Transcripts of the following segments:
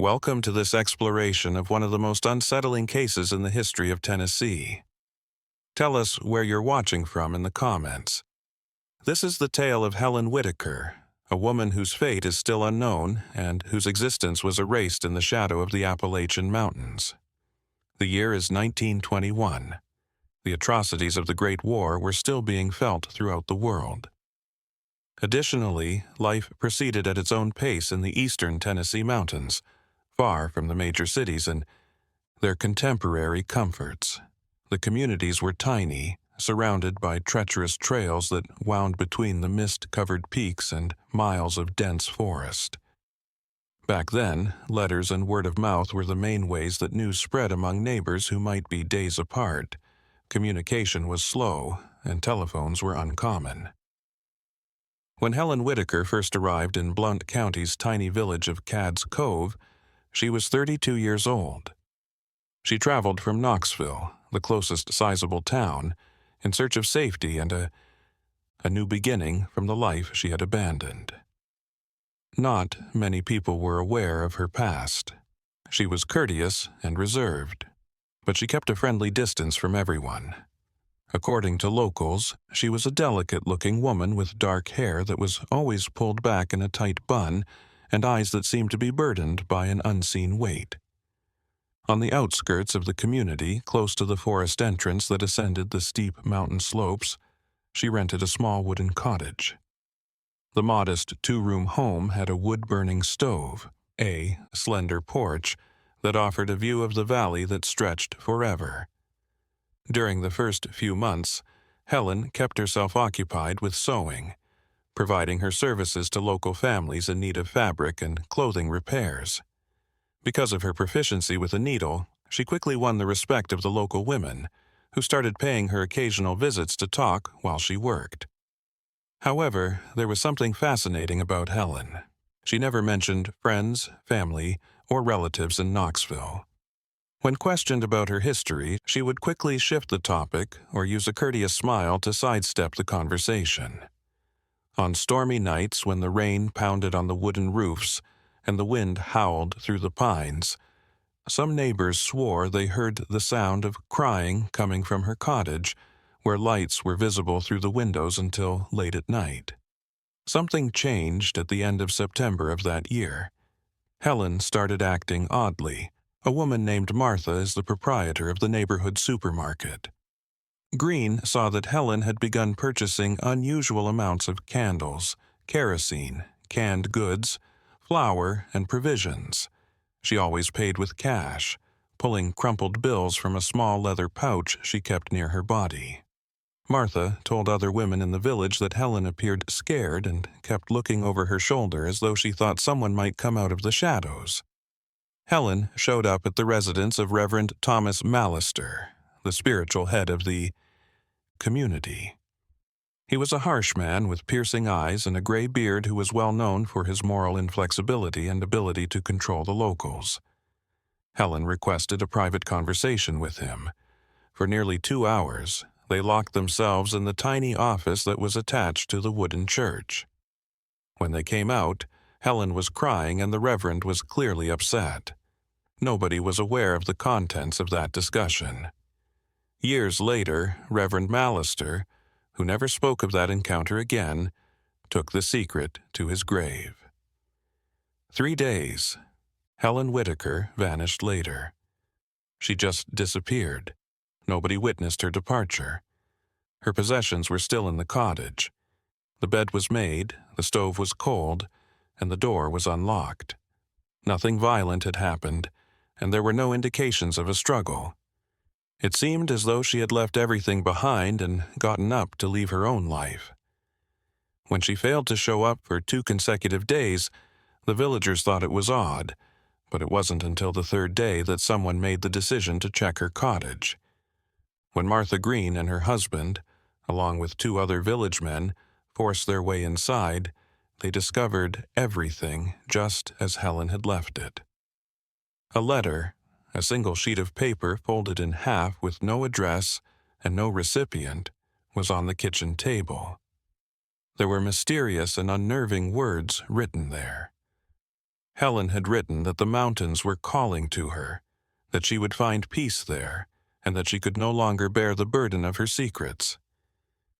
Welcome to this exploration of one of the most unsettling cases in the history of Tennessee. Tell us where you're watching from in the comments. This is the tale of Helen Whitaker, a woman whose fate is still unknown and whose existence was erased in the shadow of the Appalachian Mountains. The year is 1921. The atrocities of the Great War were still being felt throughout the world. Additionally, life proceeded at its own pace in the eastern Tennessee mountains, far from the major cities and their contemporary comforts. The communities were tiny, surrounded by treacherous trails that wound between the mist-covered peaks and miles of dense forest. Back then, letters and word of mouth were the main ways that news spread among neighbors who might be days apart. Communication was slow, and telephones were uncommon. When Helen Whitaker first arrived in Blount County's tiny village of Cad's Cove, she was 32 years old. She traveled from Knoxville, the closest sizable town, in search of safety and a new beginning from the life she had abandoned. Not many people were aware of her past. She was courteous and reserved, but she kept a friendly distance from everyone. According to locals, she was a delicate-looking woman with dark hair that was always pulled back in a tight bun and eyes that seemed to be burdened by an unseen weight. On the outskirts of the community, close to the forest entrance that ascended the steep mountain slopes, she rented a small wooden cottage. The modest two-room home had a wood-burning stove, a slender porch that offered a view of the valley that stretched forever. During the first few months, Helen kept herself occupied with sewing, providing her services to local families in need of fabric and clothing repairs. Because of her proficiency with a needle, she quickly won the respect of the local women, who started paying her occasional visits to talk while she worked. However, there was something fascinating about Helen. She never mentioned friends, family, or relatives in Knoxville. When questioned about her history, she would quickly shift the topic or use a courteous smile to sidestep the conversation. On stormy nights when the rain pounded on the wooden roofs and the wind howled through the pines, some neighbors swore they heard the sound of crying coming from her cottage, where lights were visible through the windows until late at night. Something changed at the end of September of that year. Helen started acting oddly. A woman named Martha is the proprietor of the neighborhood supermarket. Green saw that Helen had begun purchasing unusual amounts of candles, kerosene, canned goods, flour, and provisions. She always paid with cash, pulling crumpled bills from a small leather pouch she kept near her body. Martha told other women in the village that Helen appeared scared and kept looking over her shoulder as though she thought someone might come out of the shadows. Helen showed up at the residence of Reverend Thomas Mallister, the spiritual head of the community. He was a harsh man with piercing eyes and a gray beard who was well known for his moral inflexibility and ability to control the locals. Helen requested a private conversation with him. For nearly 2 hours, they locked themselves in the tiny office that was attached to the wooden church. When they came out, Helen was crying and the Reverend was clearly upset. Nobody was aware of the contents of that discussion. Years later, Reverend Mallister, who never spoke of that encounter again, took the secret to his grave. 3 days. Helen Whitaker vanished later. She just disappeared. Nobody witnessed her departure. Her possessions were still in the cottage. The bed was made, the stove was cold, and the door was unlocked. Nothing violent had happened, and there were no indications of a struggle. It seemed as though she had left everything behind and gotten up to leave her own life. When she failed to show up for 2 consecutive days, the villagers thought it was odd, but it wasn't until the 3rd day that someone made the decision to check her cottage. When Martha Green and her husband, along with 2 other village men, forced their way inside, they discovered everything just as Helen had left it. A letter, a single sheet of paper folded in half with no address and no recipient, was on the kitchen table. There were mysterious and unnerving words written there. Helen had written that the mountains were calling to her, that she would find peace there, and that she could no longer bear the burden of her secrets.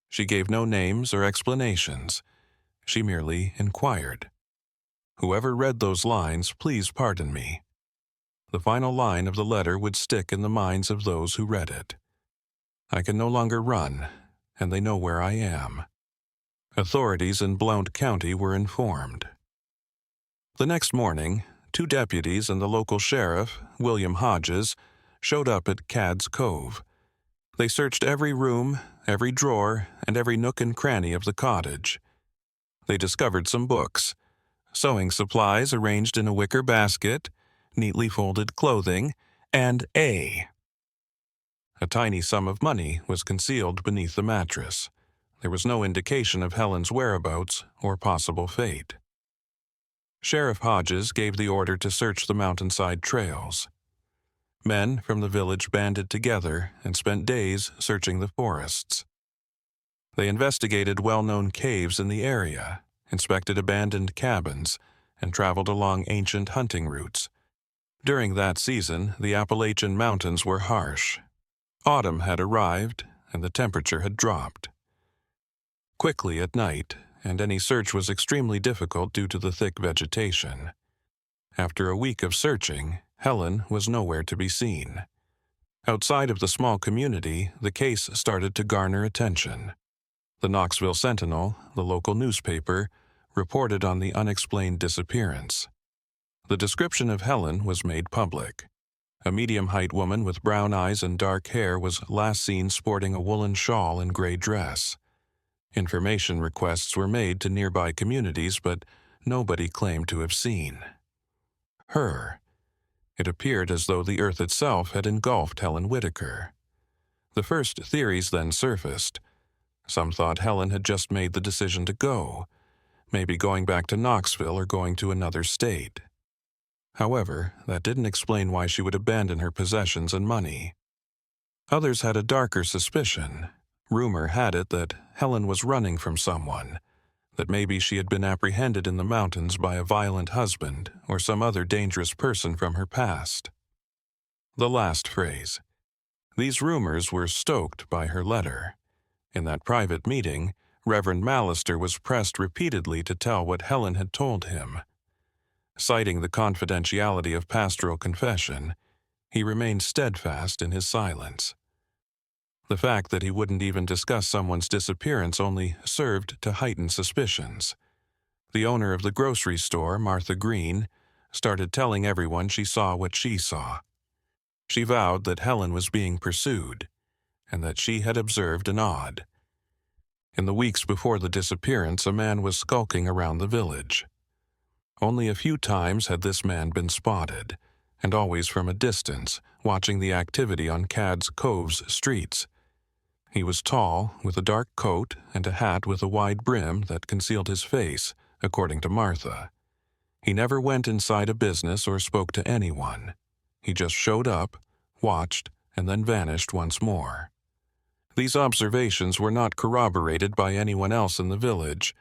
She gave no names or explanations. She merely inquired. Whoever read those lines, please pardon me. The final line of the letter would stick in the minds of those who read it. I can no longer run, and they know where I am. Authorities in Blount County were informed. The next morning, 2 deputies and the local sheriff, William Hodges, showed up at Cad's Cove. They searched every room, every drawer, and every nook and cranny of the cottage. They discovered some books, sewing supplies arranged in a wicker basket, neatly folded clothing, and a tiny sum of money was concealed beneath the mattress. There was no indication of Helen's whereabouts or possible fate. Sheriff Hodges gave the order to search the mountainside trails. Men from the village banded together and spent days searching the forests. They investigated well-known caves in the area, inspected abandoned cabins, and traveled along ancient hunting routes. During that season, the Appalachian mountains were harsh. Autumn had arrived, and the temperature had dropped. Quickly at night, and any search was extremely difficult due to the thick vegetation. After a week of searching, Helen was nowhere to be seen. Outside of the small community, the case started to garner attention. The Knoxville Sentinel, the local newspaper, reported on the unexplained disappearance. The description of Helen was made public. A medium-height woman with brown eyes and dark hair was last seen sporting a woolen shawl and gray dress. Information requests were made to nearby communities, but nobody claimed to have seen her. It appeared as though the earth itself had engulfed Helen Whitaker. The first theories then surfaced. Some thought Helen had just made the decision to go, maybe going back to Knoxville or going to another state. However, that didn't explain why she would abandon her possessions and money. Others had a darker suspicion. Rumor had it that Helen was running from someone, that maybe she had been apprehended in the mountains by a violent husband or some other dangerous person from her past. The last phrase. These rumors were stoked by her letter. In that private meeting, Reverend Mallister was pressed repeatedly to tell what Helen had told him. Citing the confidentiality of pastoral confession, he remained steadfast in his silence. The fact that he wouldn't even discuss someone's disappearance only served to heighten suspicions. The owner of the grocery store, Martha Green, started telling everyone she saw what she saw. She vowed that Helen was being pursued, and that she had observed an odd. In the weeks before the disappearance, a man was skulking around the village. Only a few times had this man been spotted, and always from a distance, watching the activity on Cad's Cove's streets. He was tall, with a dark coat and a hat with a wide brim that concealed his face, according to Martha. He never went inside a business or spoke to anyone. He just showed up, watched, and then vanished once more. These observations were not corroborated by anyone else in the village,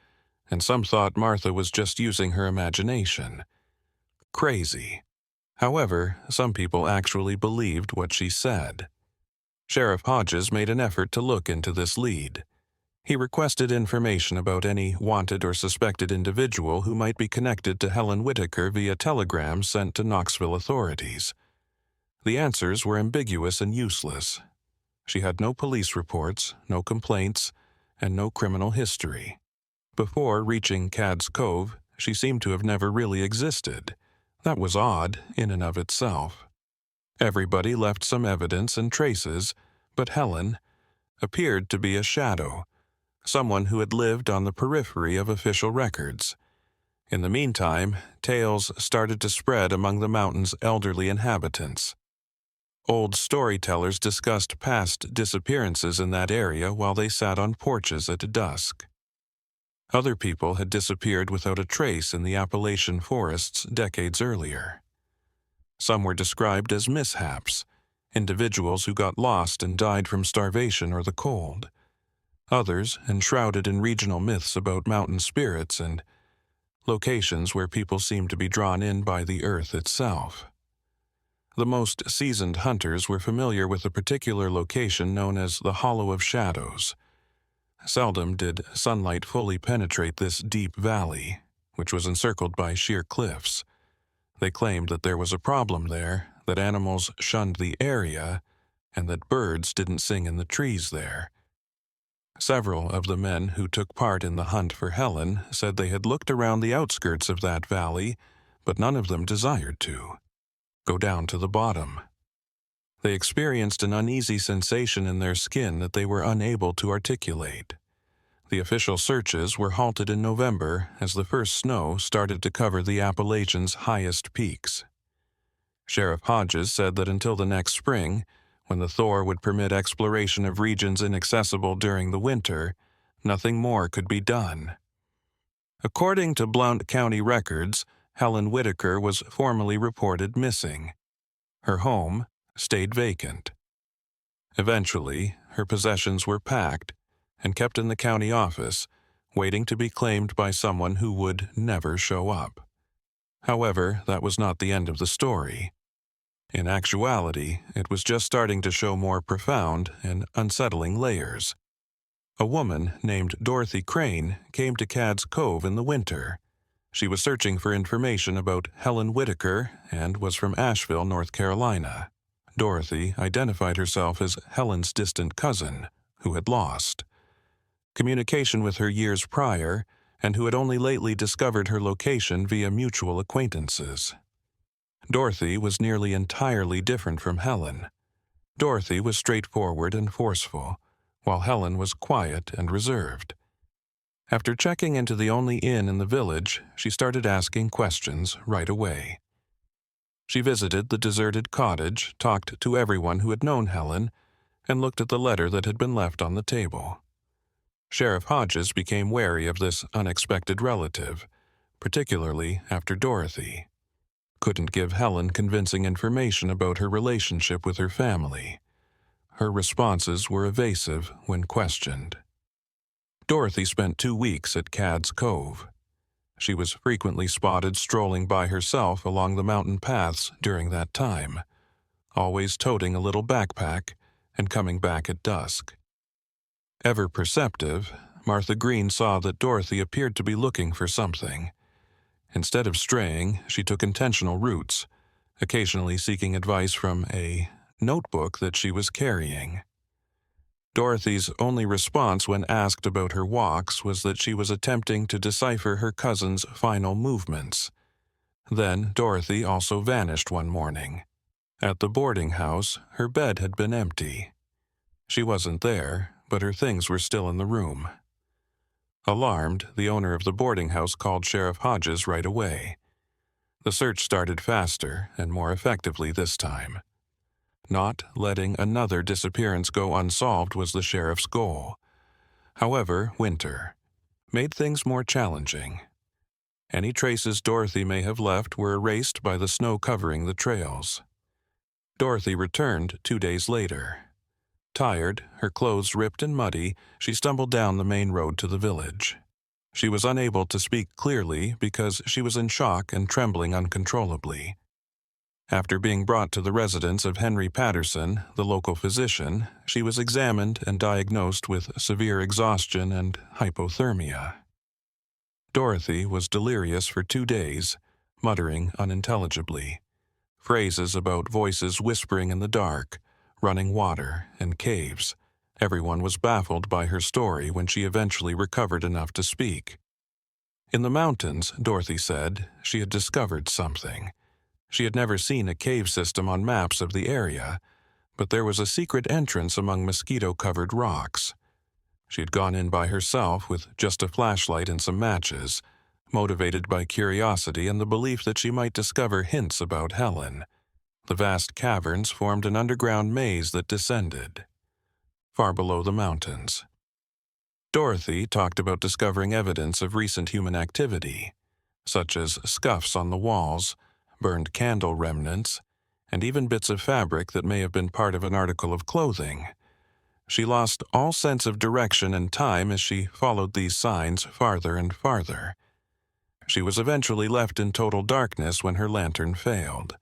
and some thought Martha was just using her imagination. Crazy. However, some people actually believed what she said. Sheriff Hodges made an effort to look into this lead. He requested information about any wanted or suspected individual who might be connected to Helen Whitaker via telegrams sent to Knoxville authorities. The answers were ambiguous and useless. She had no police reports, no complaints, and no criminal history. Before reaching Cad's Cove, she seemed to have never really existed. That was odd in and of itself. Everybody left some evidence and traces, but Helen appeared to be a shadow, someone who had lived on the periphery of official records. In the meantime, tales started to spread among the mountain's elderly inhabitants. Old storytellers discussed past disappearances in that area while they sat on porches at dusk. Other people had disappeared without a trace in the Appalachian forests decades earlier. Some were described as mishaps, individuals who got lost and died from starvation or the cold. Others enshrouded in regional myths about mountain spirits and locations where people seemed to be drawn in by the earth itself. The most seasoned hunters were familiar with a particular location known as the Hollow of Shadows. Seldom did sunlight fully penetrate this deep valley, which was encircled by sheer cliffs. They claimed that there was a problem there, that animals shunned the area, and that birds didn't sing in the trees there. Several of the men who took part in the hunt for Helen said they had looked around the outskirts of that valley, but none of them desired to go down to the bottom. They experienced an uneasy sensation in their skin that they were unable to articulate. The official searches were halted in November as the first snow started to cover the Appalachians' highest peaks. Sheriff Hodges said that until the next spring, when the thaw would permit exploration of regions inaccessible during the winter, nothing more could be done. According to Blount County records, Helen Whitaker was formally reported missing. Her home stayed vacant. Eventually, her possessions were packed and kept in the county office, waiting to be claimed by someone who would never show up. However, that was not the end of the story. In actuality, it was just starting to show more profound and unsettling layers. A woman named Dorothy Crane came to Cad's Cove in the winter. She was searching for information about Helen Whitaker and was from Asheville, North Carolina. Dorothy identified herself as Helen's distant cousin, who had lost communication with her years prior and who had only lately discovered her location via mutual acquaintances. Dorothy was nearly entirely different from Helen. Dorothy was straightforward and forceful, while Helen was quiet and reserved. After checking into the only inn in the village, she started asking questions right away. She visited the deserted cottage, talked to everyone who had known Helen, and looked at the letter that had been left on the table. Sheriff Hodges became wary of this unexpected relative, particularly after Dorothy couldn't give Helen convincing information about her relationship with her family. Her responses were evasive when questioned. Dorothy spent 2 weeks at Cad's Cove. She was frequently spotted strolling by herself along the mountain paths during that time, always toting a little backpack and coming back at dusk. Ever perceptive, Martha Green saw that Dorothy appeared to be looking for something. Instead of straying, she took intentional routes, occasionally seeking advice from a notebook that she was carrying. Dorothy's only response when asked about her walks was that she was attempting to decipher her cousin's final movements. Then Dorothy also vanished one morning. At the boarding house, her bed had been empty. She wasn't there, but her things were still in the room. Alarmed, the owner of the boarding house called Sheriff Hodges right away. The search started faster and more effectively this time. Not letting another disappearance go unsolved was the sheriff's goal. However, winter made things more challenging. Any traces Dorothy may have left were erased by the snow covering the trails. Dorothy returned 2 days later. Tired, her clothes ripped and muddy, she stumbled down the main road to the village. She was unable to speak clearly because she was in shock and trembling uncontrollably. After being brought to the residence of Henry Patterson, the local physician, she was examined and diagnosed with severe exhaustion and hypothermia. Dorothy was delirious for 2 days, muttering unintelligibly. Phrases about voices whispering in the dark, running water, and caves. Everyone was baffled by her story when she eventually recovered enough to speak. In the mountains, Dorothy said, she had discovered something. She had never seen a cave system on maps of the area, but there was a secret entrance among mosquito-covered rocks. She had gone in by herself with just a flashlight and some matches, motivated by curiosity and the belief that she might discover hints about Helen. The vast caverns formed an underground maze that descended far below the mountains. Dorothy talked about discovering evidence of recent human activity, such as scuffs on the walls, burned candle remnants, and even bits of fabric that may have been part of an article of clothing. She lost all sense of direction and time as she followed these signs farther and farther. She was eventually left in total darkness when her lantern failed.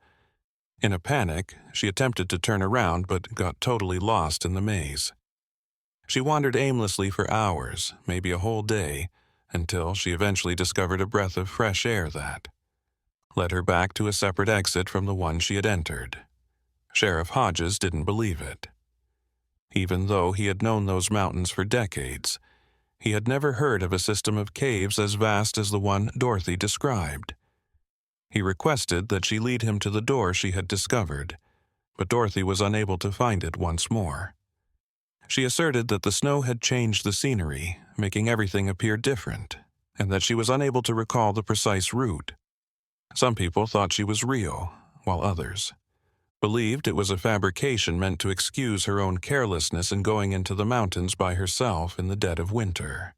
In a panic, she attempted to turn around but got totally lost in the maze. She wandered aimlessly for hours, maybe a whole day, until she eventually discovered a breath of fresh air that led her back to a separate exit from the one she had entered. Sheriff Hodges didn't believe it. Even though he had known those mountains for decades, he had never heard of a system of caves as vast as the one Dorothy described. He requested that she lead him to the door she had discovered, but Dorothy was unable to find it once more. She asserted that the snow had changed the scenery, making everything appear different, and that she was unable to recall the precise route. Some people thought she was real, while others believed it was a fabrication meant to excuse her own carelessness in going into the mountains by herself in the dead of winter.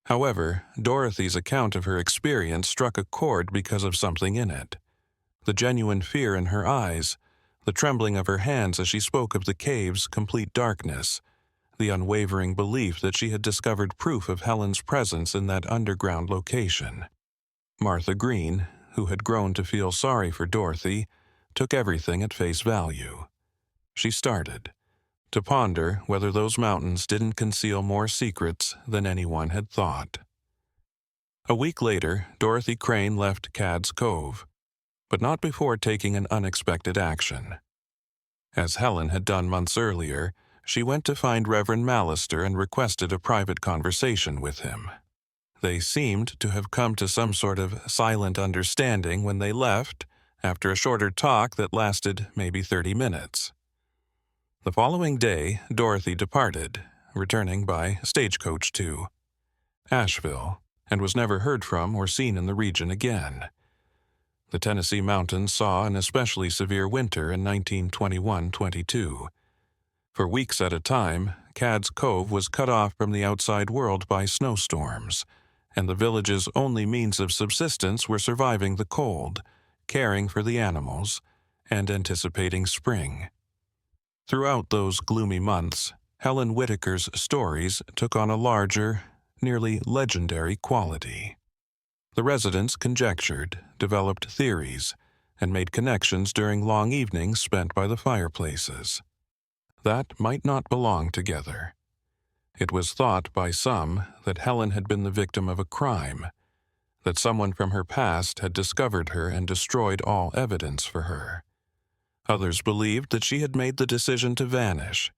However, Dorothy's account of her experience struck a chord because of something in it. The genuine fear in her eyes, the trembling of her hands as she spoke of the cave's complete darkness, the unwavering belief that she had discovered proof of Helen's presence in that underground location. Martha Green, who had grown to feel sorry for Dorothy, took everything at face value. She started to ponder whether those mountains didn't conceal more secrets than anyone had thought. A week later, Dorothy Crane left Cad's Cove, but not before taking an unexpected action. As Helen had done months earlier, she went to find Reverend Mallister and requested a private conversation with him. They seemed to have come to some sort of silent understanding when they left, after a shorter talk that lasted maybe 30 minutes. The following day, Dorothy departed, returning by stagecoach to Asheville, and was never heard from or seen in the region again. The Tennessee mountains saw an especially severe winter in 1921-22. For weeks at a time, Cad's Cove was cut off from the outside world by snowstorms, and the village's only means of subsistence were surviving the cold, caring for the animals, and anticipating spring. Throughout those gloomy months, Helen Whitaker's stories took on a larger, nearly legendary quality. The residents conjectured, developed theories, and made connections during long evenings spent by the fireplaces that might not belong together. It was thought by some that Helen had been the victim of a crime, that someone from her past had discovered her and destroyed all evidence for her. Others believed that she had made the decision to vanish,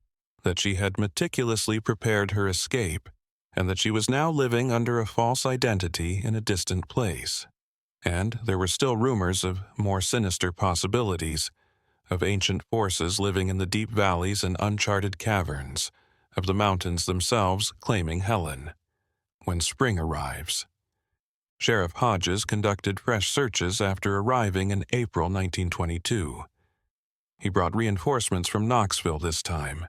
that she had meticulously prepared her escape, and that she was now living under a false identity in a distant place. And there were still rumors of more sinister possibilities, of ancient forces living in the deep valleys and uncharted caverns, of the mountains themselves claiming Helen. When spring arrives. Sheriff Hodges conducted fresh searches after arriving in April 1922. He brought reinforcements from Knoxville this time,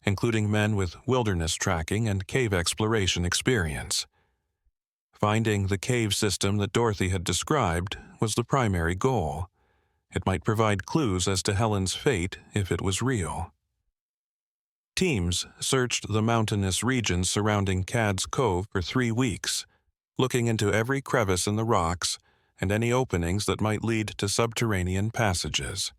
including men with wilderness tracking and cave exploration experience. Finding the cave system that Dorothy had described was the primary goal. It might provide clues as to Helen's fate if it was real. Teams searched the mountainous regions surrounding Cad's Cove for 3 weeks, looking into every crevice in the rocks and any openings that might lead to subterranean passages.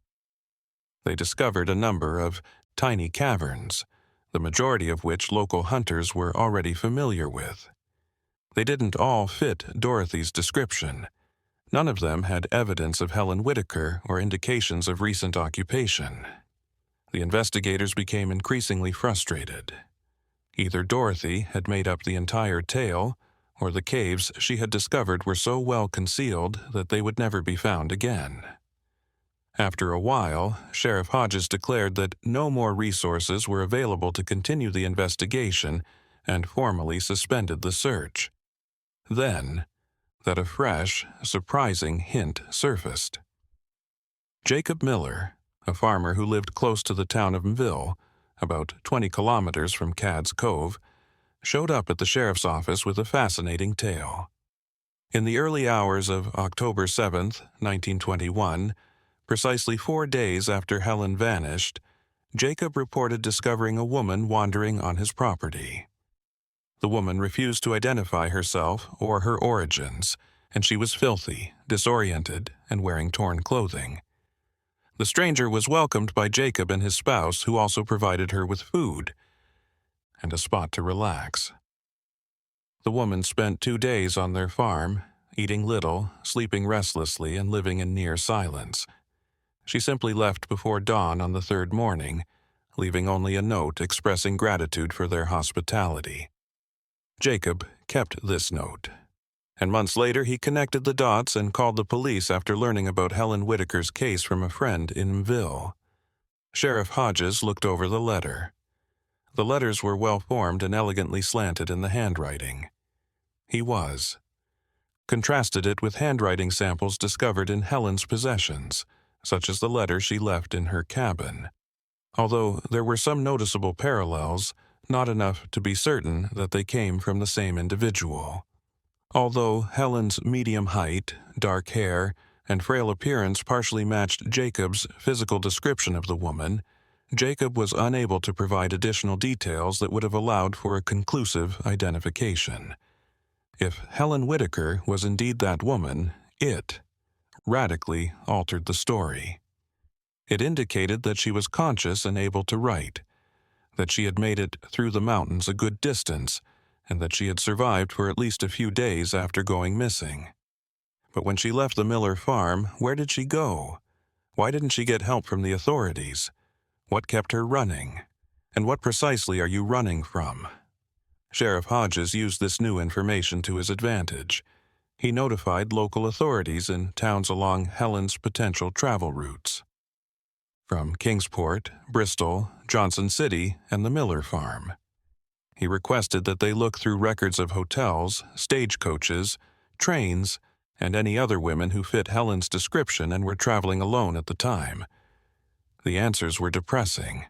They discovered a number of tiny caverns, the majority of which local hunters were already familiar with. They didn't all fit Dorothy's description. None of them had evidence of Helen Whitaker or indications of recent occupation. The investigators became increasingly frustrated. Either Dorothy had made up the entire tale, or the caves she had discovered were so well concealed that they would never be found again. After a while, Sheriff Hodges declared that no more resources were available to continue the investigation and formally suspended the search. Then, that a fresh, surprising hint surfaced. Jacob Miller, a farmer who lived close to the town of Mville, about 20 kilometers from Cad's Cove, showed up at the sheriff's office with a fascinating tale. In the early hours of October 7th, 1921, precisely 4 days after Helen vanished, Jacob reported discovering a woman wandering on his property. The woman refused to identify herself or her origins, and she was filthy, disoriented, and wearing torn clothing. The stranger was welcomed by Jacob and his spouse, who also provided her with food and a spot to relax. The woman spent 2 days on their farm, eating little, sleeping restlessly, and living in near silence. She simply left before dawn on the 3rd morning, leaving only a note expressing gratitude for their hospitality. Jacob kept this note, and months later he connected the dots and called the police after learning about Helen Whitaker's case from a friend in Ville. Sheriff Hodges looked over the letter. The letters were well-formed and elegantly slanted in the handwriting. He contrasted it with handwriting samples discovered in Helen's possessions, such as the letter she left in her cabin. Although there were some noticeable parallels, not enough to be certain that they came from the same individual. Although Helen's medium height, dark hair, and frail appearance partially matched Jacob's physical description of the woman, Jacob was unable to provide additional details that would have allowed for a conclusive identification. If Helen Whitaker was indeed that woman, it radically altered the story. It indicated that she was conscious and able to write, that she had made it through the mountains a good distance, and that she had survived for at least a few days after going missing. But when she left the Miller farm, where did she go? Why didn't she get help from the authorities? What kept her running? And what precisely are you running from? Sheriff Hodges used this new information to his advantage. He notified local authorities in towns along Helen's potential travel routes, from Kingsport, Bristol, Johnson City, and the Miller farm. He requested that they look through records of hotels, stagecoaches, trains, and any other women who fit Helen's description and were traveling alone at the time. The answers were depressing.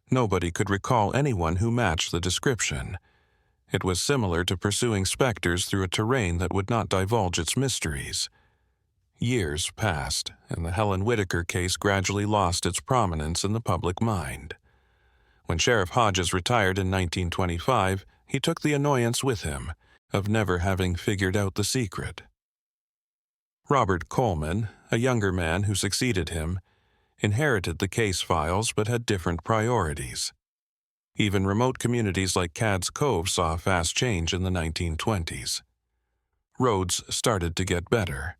Nobody could recall anyone who matched the description. It was similar to pursuing specters through a terrain that would not divulge its mysteries. Years passed, and the Helen Whitaker case gradually lost its prominence in the public mind. When Sheriff Hodges retired in 1925, he took the annoyance with him of never having figured out the secret. Robert Coleman, a younger man who succeeded him, inherited the case files but had different priorities. Even remote communities like Cad's Cove saw fast change in the 1920s. Roads started to get better.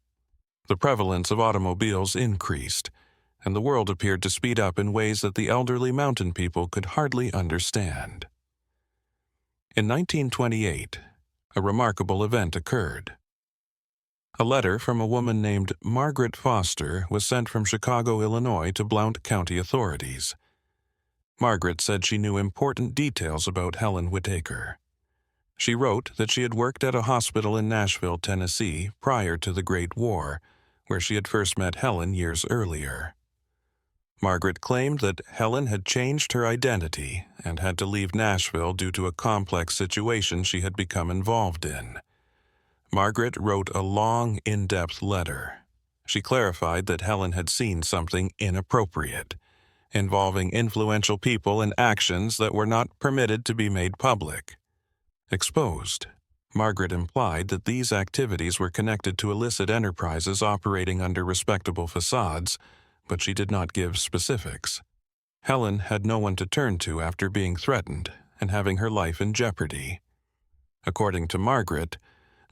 The prevalence of automobiles increased, and the world appeared to speed up in ways that the elderly mountain people could hardly understand. In 1928, a remarkable event occurred. A letter from a woman named Margaret Foster was sent from Chicago, Illinois to Blount County authorities. Margaret said she knew important details about Helen Whitaker. She wrote that she had worked at a hospital in Nashville, Tennessee, prior to the Great War, where she had first met Helen years earlier. Margaret claimed that Helen had changed her identity and had to leave Nashville due to a complex situation she had become involved in. Margaret wrote a long, in-depth letter. She clarified that Helen had seen something inappropriate, involving influential people and actions that were not permitted to be made public. Exposed, Margaret implied that these activities were connected to illicit enterprises operating under respectable facades, but she did not give specifics. Helen had no one to turn to after being threatened and having her life in jeopardy. According to Margaret,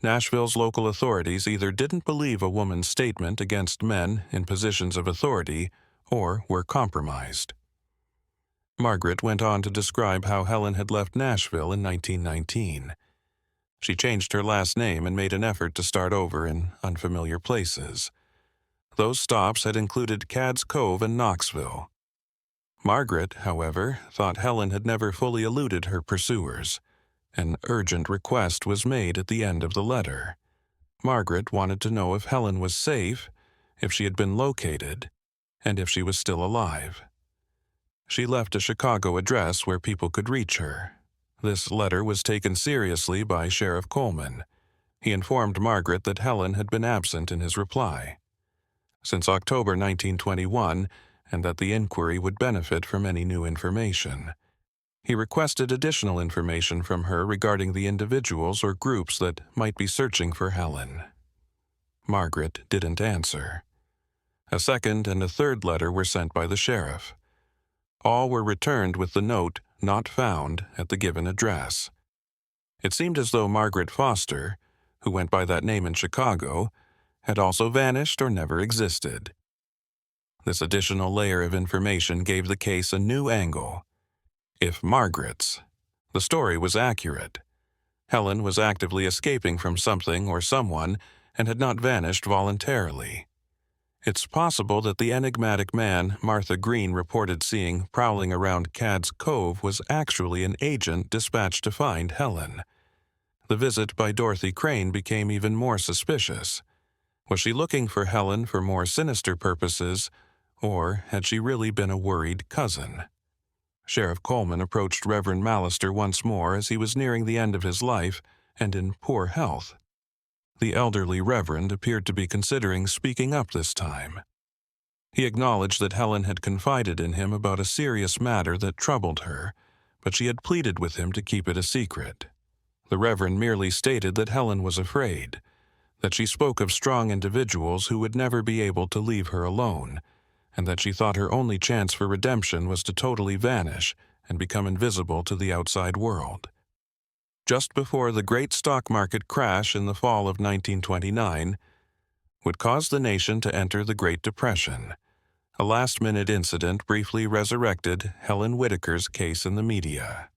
Nashville's local authorities either didn't believe a woman's statement against men in positions of authority or were compromised. Margaret went on to describe how Helen had left Nashville in 1919. She changed her last name and made an effort to start over in unfamiliar places. Those stops had included Cad's Cove and Knoxville. Margaret, however, thought Helen had never fully eluded her pursuers. An urgent request was made at the end of the letter. Margaret wanted to know if Helen was safe, if she had been located, and if she was still alive. She left a Chicago address where people could reach her. This letter was taken seriously by Sheriff Coleman. He informed Margaret that Helen had been absent in his reply since October 1921, and that the inquiry would benefit from any new information. He requested additional information from her regarding the individuals or groups that might be searching for Helen. Margaret didn't answer. A second and a third letter were sent by the sheriff. All were returned with the note, "Not found," at the given address. It seemed as though Margaret Foster, who went by that name in Chicago, had also vanished or never existed. This additional layer of information gave the case a new angle. If Margaret's, the story was accurate. Helen was actively escaping from something or someone and had not vanished voluntarily. It's possible that the enigmatic man Martha Green reported seeing prowling around Cad's Cove was actually an agent dispatched to find Helen. The visit by Dorothy Crane became even more suspicious. Was she looking for Helen for more sinister purposes, or had she really been a worried cousin? Sheriff Coleman approached Reverend Mallister once more as he was nearing the end of his life and in poor health. The elderly reverend appeared to be considering speaking up this time. He acknowledged that Helen had confided in him about a serious matter that troubled her, but she had pleaded with him to keep it a secret. The reverend merely stated that Helen was afraid, that she spoke of strong individuals who would never be able to leave her alone, and that she thought her only chance for redemption was to totally vanish and become invisible to the outside world. Just before the great stock market crash in the fall of 1929 would cause the nation to enter the Great Depression, a last-minute incident briefly resurrected Helen Whitaker's case in the media.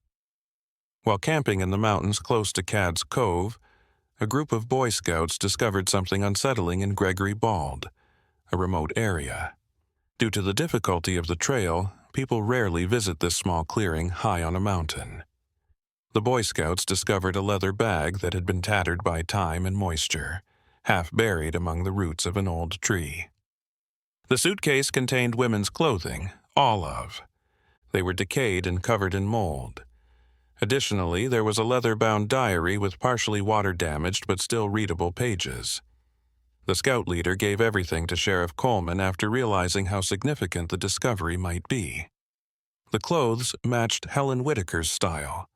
While camping in the mountains close to Cad's Cove, a group of Boy Scouts discovered something unsettling in Gregory Bald, a remote area. Due to the difficulty of the trail, people rarely visit this small clearing high on a mountain. The Boy Scouts discovered a leather bag that had been tattered by time and moisture, half buried among the roots of an old tree. The suitcase contained women's clothing, all of. They were decayed and covered in mold. Additionally, there was a leather-bound diary with partially water-damaged but still readable pages. The scout leader gave everything to Sheriff Coleman after realizing how significant the discovery might be. The clothes matched Helen Whitaker's style,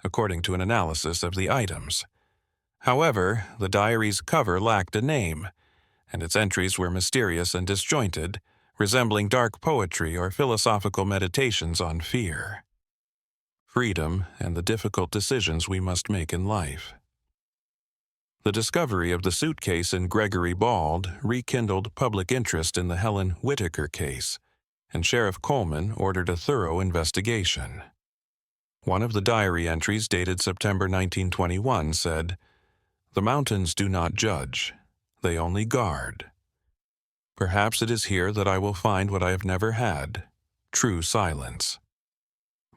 according to an analysis of the items. However, the diary's cover lacked a name, and its entries were mysterious and disjointed, resembling dark poetry or philosophical meditations on fear, freedom, and the difficult decisions we must make in life. The discovery of the suitcase in Gregory Bald rekindled public interest in the Helen Whitaker case, and Sheriff Coleman ordered a thorough investigation. One of the diary entries dated September 1921 said, "The mountains do not judge, they only guard. Perhaps it is here that I will find what I have never had, true silence.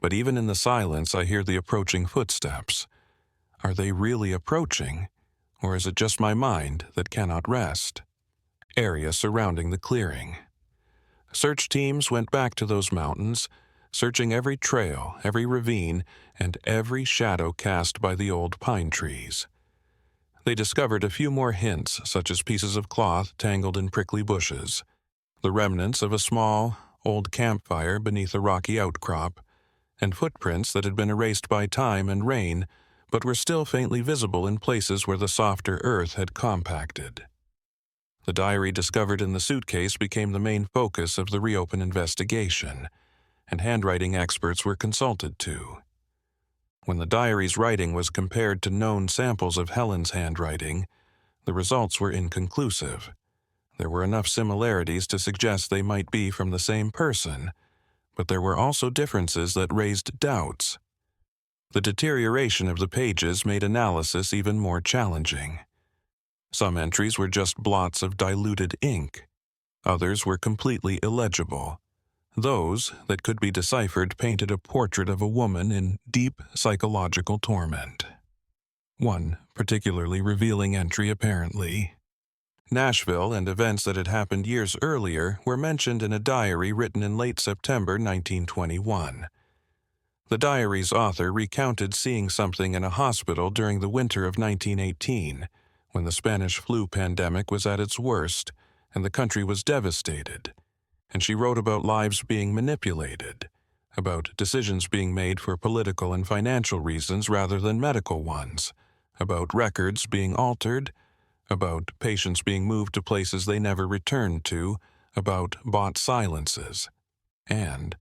But even in the silence I hear the approaching footsteps. Are they really approaching, or is it just my mind that cannot rest?" Area surrounding the clearing. Search teams went back to those mountains, searching every trail, every ravine, and every shadow cast by the old pine trees. They discovered a few more hints, such as pieces of cloth tangled in prickly bushes, the remnants of a small, old campfire beneath a rocky outcrop, and footprints that had been erased by time and rain, but were still faintly visible in places where the softer earth had compacted. The diary discovered in the suitcase became the main focus of the reopened investigation, and handwriting experts were consulted too. When the diary's writing was compared to known samples of Helen's handwriting, the results were inconclusive. There were enough similarities to suggest they might be from the same person, but there were also differences that raised doubts. The deterioration of the pages made analysis even more challenging. Some entries were just blots of diluted ink. Others were completely illegible. Those that could be deciphered painted a portrait of a woman in deep psychological torment. One particularly revealing entry apparently. Nashville and events that had happened years earlier were mentioned in a diary written in late September 1921. The diary's author recounted seeing something in a hospital during the winter of 1918, when the Spanish flu pandemic was at its worst and the country was devastated. And she wrote about lives being manipulated, about decisions being made for political and financial reasons rather than medical ones, about records being altered, about patients being moved to places they never returned to, about bought silences, and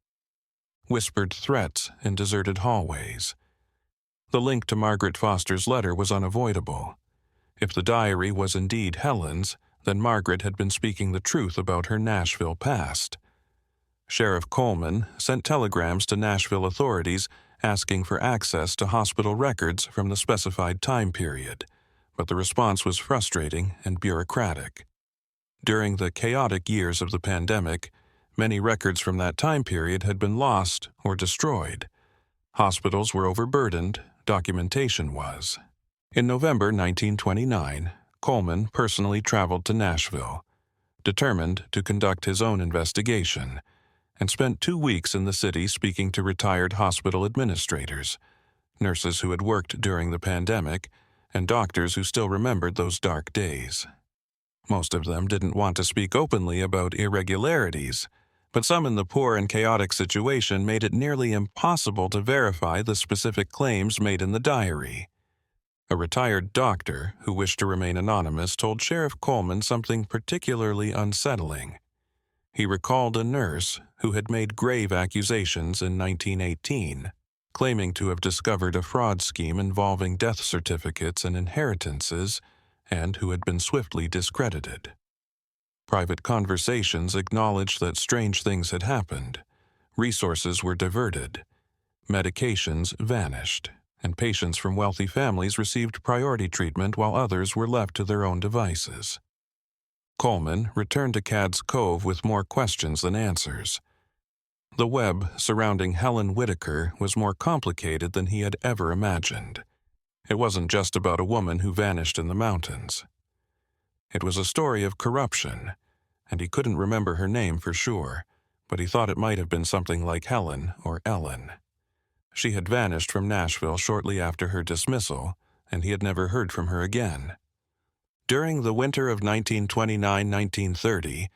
whispered threats in deserted hallways. The link to Margaret Foster's letter was unavoidable. If the diary was indeed Helen's, then Margaret had been speaking the truth about her Nashville past. Sheriff Coleman sent telegrams to Nashville authorities asking for access to hospital records from the specified time period, but the response was frustrating and bureaucratic. During the chaotic years of the pandemic, many records from that time period had been lost or destroyed. Hospitals were overburdened, documentation was. In November 1929, Coleman personally traveled to Nashville, determined to conduct his own investigation, and spent 2 weeks in the city speaking to retired hospital administrators, nurses who had worked during the pandemic, and doctors who still remembered those dark days. Most of them didn't want to speak openly about irregularities, but some in the poor and chaotic situation made it nearly impossible to verify the specific claims made in the diary. A retired doctor who wished to remain anonymous told Sheriff Coleman something particularly unsettling. He recalled a nurse who had made grave accusations in 1918, claiming to have discovered a fraud scheme involving death certificates and inheritances, and who had been swiftly discredited. Private conversations acknowledged that strange things had happened. Resources were diverted. Medications vanished, and patients from wealthy families received priority treatment while others were left to their own devices. Coleman returned to Cad's Cove with more questions than answers. The web surrounding Helen Whitaker was more complicated than he had ever imagined. It wasn't just about a woman who vanished in the mountains. It was a story of corruption, and he couldn't remember her name for sure, but he thought it might have been something like Helen or Ellen. She had vanished from Nashville shortly after her dismissal, and he had never heard from her again. During the winter of 1929-1930,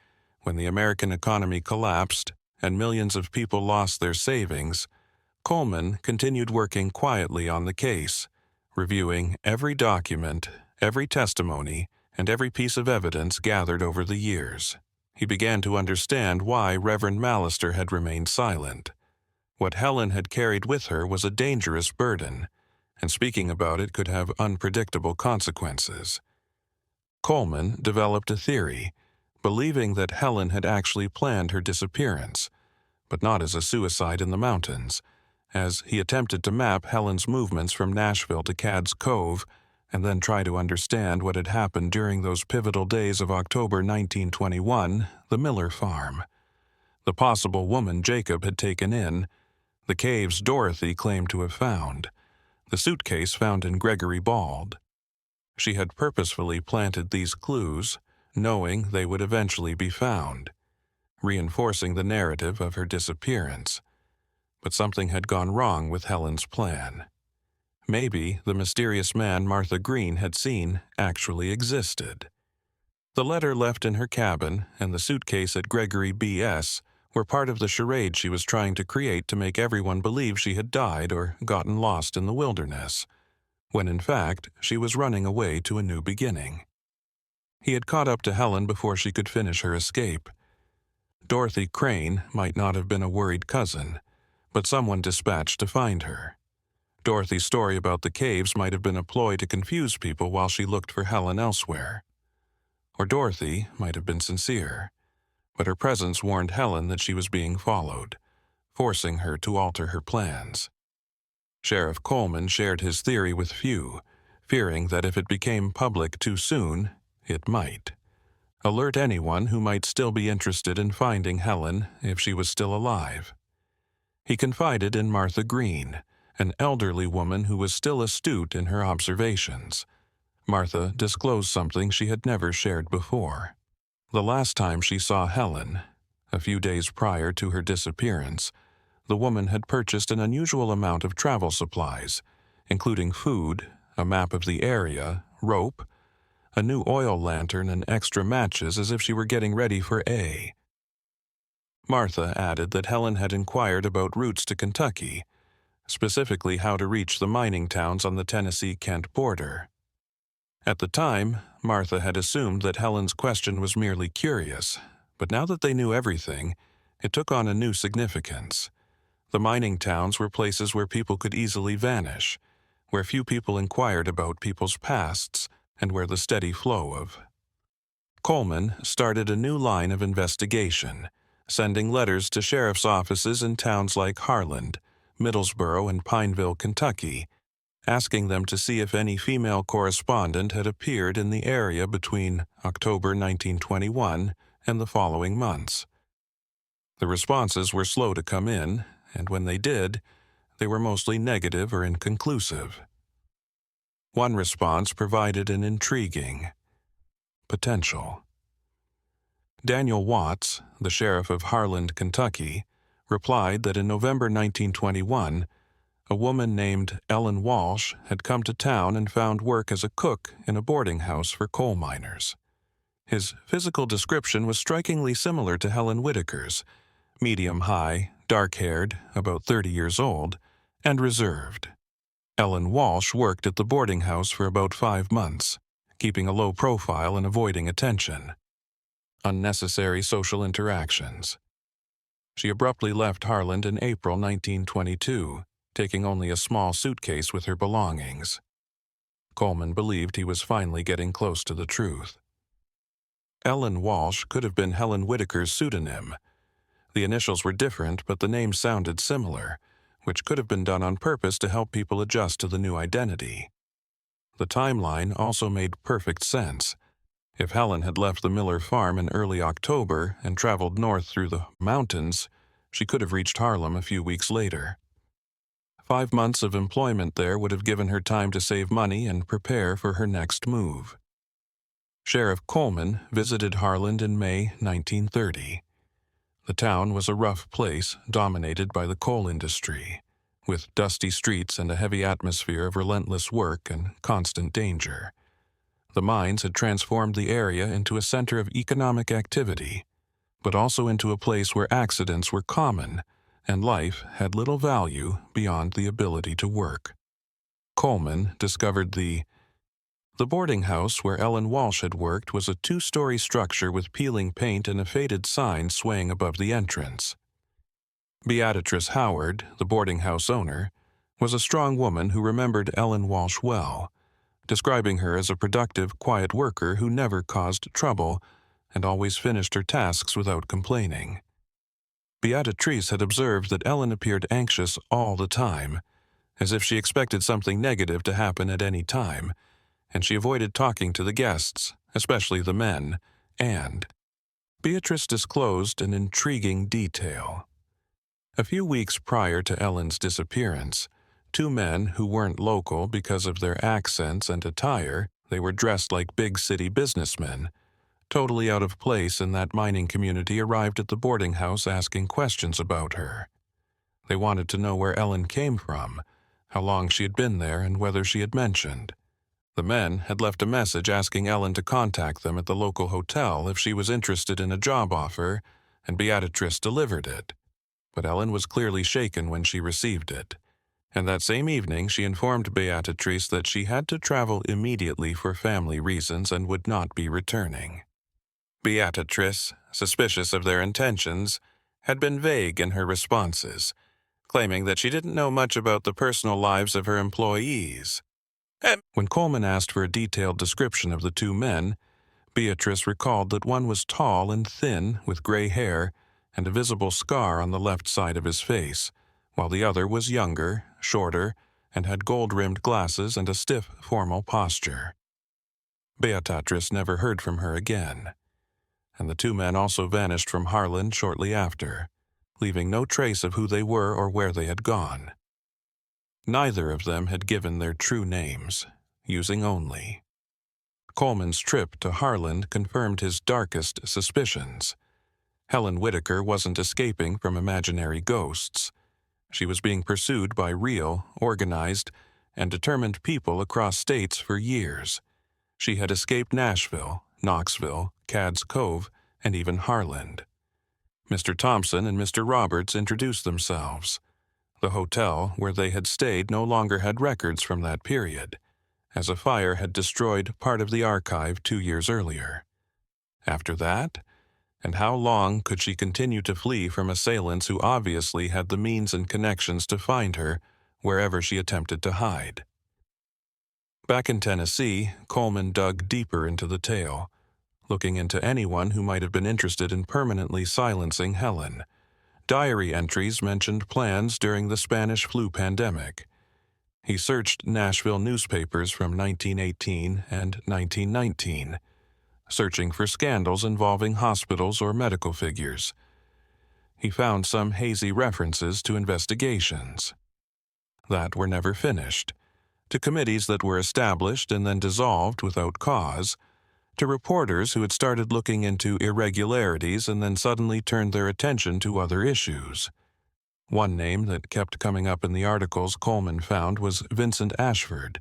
when the American economy collapsed and millions of people lost their savings, Coleman continued working quietly on the case, reviewing every document, every testimony, and every piece of evidence gathered over the years. He began to understand why Reverend Mallister had remained silent. What Helen had carried with her was a dangerous burden, and speaking about it could have unpredictable consequences. Coleman developed a theory, believing that Helen had actually planned her disappearance, but not as a suicide in the mountains, as he attempted to map Helen's movements from Nashville to Cad's Cove and then try to understand what had happened during those pivotal days of October 1921, the Miller farm. The possible woman Jacob had taken in, the caves Dorothy claimed to have found, the suitcase found in Gregory Bald. She had purposefully planted these clues, knowing they would eventually be found, reinforcing the narrative of her disappearance. But something had gone wrong with Helen's plan. Maybe the mysterious man Martha Green had seen actually existed. The letter left in her cabin and the suitcase at Gregory B.S. were part of the charade she was trying to create to make everyone believe she had died or gotten lost in the wilderness, when in fact she was running away to a new beginning. He had caught up to Helen before she could finish her escape. Dorothy Crane might not have been a worried cousin, but someone dispatched to find her. Dorothy's story about the caves might have been a ploy to confuse people while she looked for Helen elsewhere. Or Dorothy might have been sincere, but her presence warned Helen that she was being followed, forcing her to alter her plans. Sheriff Coleman shared his theory with few, fearing that if it became public too soon, it might alert anyone who might still be interested in finding Helen if she was still alive. He confided in Martha Green, an elderly woman who was still astute in her observations. Martha disclosed something she had never shared before. The last time she saw Helen, a few days prior to her disappearance, the woman had purchased an unusual amount of travel supplies, including food, a map of the area, rope, a new oil lantern, and extra matches as if she were getting ready for A. Martha added that Helen had inquired about routes to Kentucky, specifically how to reach the mining towns on the Tennessee-Kent border. At the time, Martha had assumed that Helen's question was merely curious, but now that they knew everything, it took on a new significance. The mining towns were places where people could easily vanish, where few people inquired about people's pasts, and where the steady flow of. Coleman started a new line of investigation, sending letters to sheriff's offices in towns like Harland, Middlesboro, and Pineville, Kentucky, asking them to see if any female correspondent had appeared in the area between October 1921 and the following months. The responses were slow to come in, and when they did, they were mostly negative or inconclusive. One response provided an intriguing potential. Daniel Watts, the sheriff of Harland, Kentucky, replied that in November 1921, a woman named Ellen Walsh had come to town and found work as a cook in a boarding house for coal miners. His physical description was strikingly similar to Helen Whitaker's, medium-high, dark-haired, about 30 years old, and reserved. Ellen Walsh worked at the boarding house for about 5 months, keeping a low profile and avoiding attention. Unnecessary social interactions. She abruptly left Harland in April 1922, taking only a small suitcase with her belongings. Coleman believed he was finally getting close to the truth. Ellen Walsh could have been Helen Whitaker's pseudonym. The initials were different, but the name sounded similar, which could have been done on purpose to help people adjust to the new identity. The timeline also made perfect sense. If Helen had left the Miller farm in early October and traveled north through the mountains, she could have reached Harlem a few weeks later. 5 months of employment there would have given her time to save money and prepare for her next move. Sheriff Coleman visited Harland in May 1930. The town was a rough place dominated by the coal industry, with dusty streets and a heavy atmosphere of relentless work and constant danger. The mines had transformed the area into a center of economic activity, but also into a place where accidents were common and life had little value beyond the ability to work. Coleman discovered the boarding house where Ellen Walsh had worked was a 2-story structure with peeling paint and a faded sign swaying above the entrance. Beatrice Howard, the boarding house owner, was a strong woman who remembered Ellen Walsh well, describing her as a productive, quiet worker who never caused trouble and always finished her tasks without complaining. Beatrice had observed that Ellen appeared anxious all the time, as if she expected something negative to happen at any time, and she avoided talking to the guests, especially the men, and Beatrice disclosed an intriguing detail. A few weeks prior to Ellen's disappearance, 2 men who weren't local because of their accents and attire, they were dressed like big city businessmen, totally out of place in that mining community, arrived at the boarding house asking questions about her. They wanted to know where Ellen came from, how long she had been there, and whether she had mentioned. The men had left a message asking Ellen to contact them at the local hotel if she was interested in a job offer, and Beatrice delivered it. But Ellen was clearly shaken when she received it, and that same evening she informed Beatrice that she had to travel immediately for family reasons and would not be returning. Beatrice, suspicious of their intentions, had been vague in her responses, claiming that she didn't know much about the personal lives of her employees. When Coleman asked for a detailed description of the 2 men, Beatrice recalled that one was tall and thin with gray hair and a visible scar on the left side of his face, while the other was younger, shorter, and had gold-rimmed glasses and a stiff, formal posture. Beatrice never heard from her again, and the 2 men also vanished from Harland shortly after, leaving no trace of who they were or where they had gone. Neither of them had given their true names, using only. Coleman's trip to Harland confirmed his darkest suspicions. Helen Whitaker wasn't escaping from imaginary ghosts. She was being pursued by real, organized, and determined people across states for years. She had escaped Nashville, Knoxville, Cad's Cove, and even Harland. Mr. Thompson and Mr. Roberts introduced themselves. The hotel where they had stayed no longer had records from that period, as a fire had destroyed part of the archive 2 years earlier. After that, and how long could she continue to flee from assailants who obviously had the means and connections to find her wherever she attempted to hide? Back in Tennessee, Coleman dug deeper into the tale, looking into anyone who might have been interested in permanently silencing Helen. Diary entries mentioned plans during the Spanish flu pandemic. He searched Nashville newspapers from 1918 and 1919, searching for scandals involving hospitals or medical figures. He found some hazy references to investigations that were never finished, to committees that were established and then dissolved without cause, to reporters who had started looking into irregularities and then suddenly turned their attention to other issues. One name that kept coming up in the articles Coleman found was Vincent Ashwood,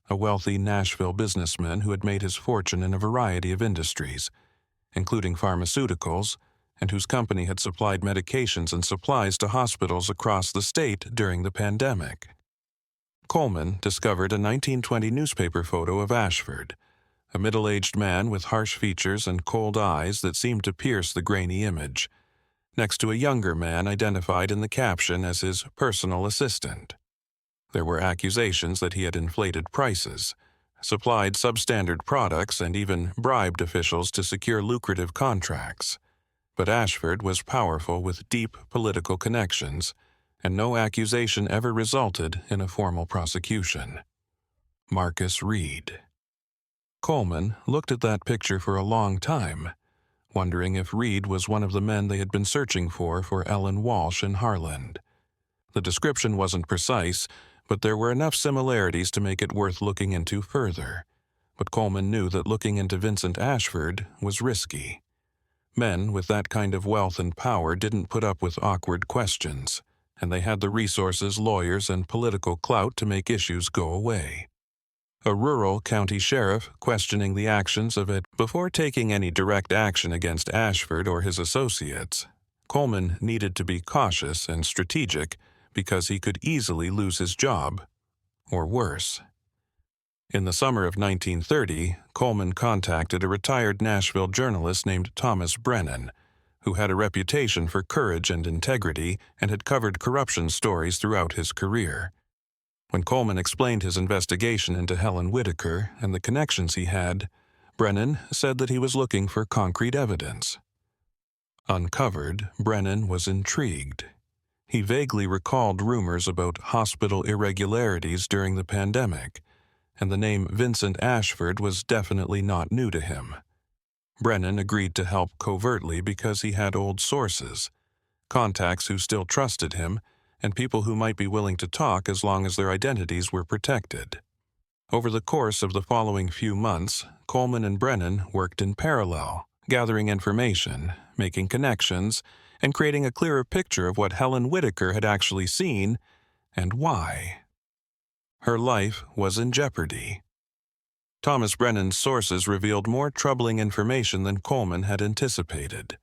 a wealthy Nashville businessman who had made his fortune in a variety of industries, including pharmaceuticals, and whose company had supplied medications and supplies to hospitals across the state during the pandemic. Coleman discovered a 1920 newspaper photo of Ashwood, a middle-aged man with harsh features and cold eyes that seemed to pierce the grainy image, next to a younger man identified in the caption as his personal assistant. There were accusations that he had inflated prices, supplied substandard products, and even bribed officials to secure lucrative contracts. But Ashwood was powerful with deep political connections, and no accusation ever resulted in a formal prosecution. Marcus Reed. Coleman looked at that picture for a long time, wondering if Reed was one of the men they had been searching for Ellen Walsh in Harland. The description wasn't precise, but there were enough similarities to make it worth looking into further. But Coleman knew that looking into Vincent Ashwood was risky. Men with that kind of wealth and power didn't put up with awkward questions, and they had the resources, lawyers, and political clout to make issues go away. A rural county sheriff questioning the actions of it before taking any direct action against Ashwood or his associates, Coleman needed to be cautious and strategic because he could easily lose his job, or worse. In the summer of 1930, Coleman contacted a retired Nashville journalist named Thomas Brennan, who had a reputation for courage and integrity and had covered corruption stories throughout his career. When Coleman explained his investigation into Helen Whitaker and the connections he had, Brennan said that he was looking for concrete evidence. Uncovered, Brennan was intrigued. He vaguely recalled rumors about hospital irregularities during the pandemic, and the name Vincent Ashwood was definitely not new to him. Brennan agreed to help covertly because he had old sources, contacts who still trusted him, and people who might be willing to talk as long as their identities were protected. Over the course of the following few months, Coleman and Brennan worked in parallel, gathering information, making connections, and creating a clearer picture of what Helen Whitaker had actually seen and why. Her life was in jeopardy. Thomas Brennan's sources revealed more troubling information than Coleman had anticipated.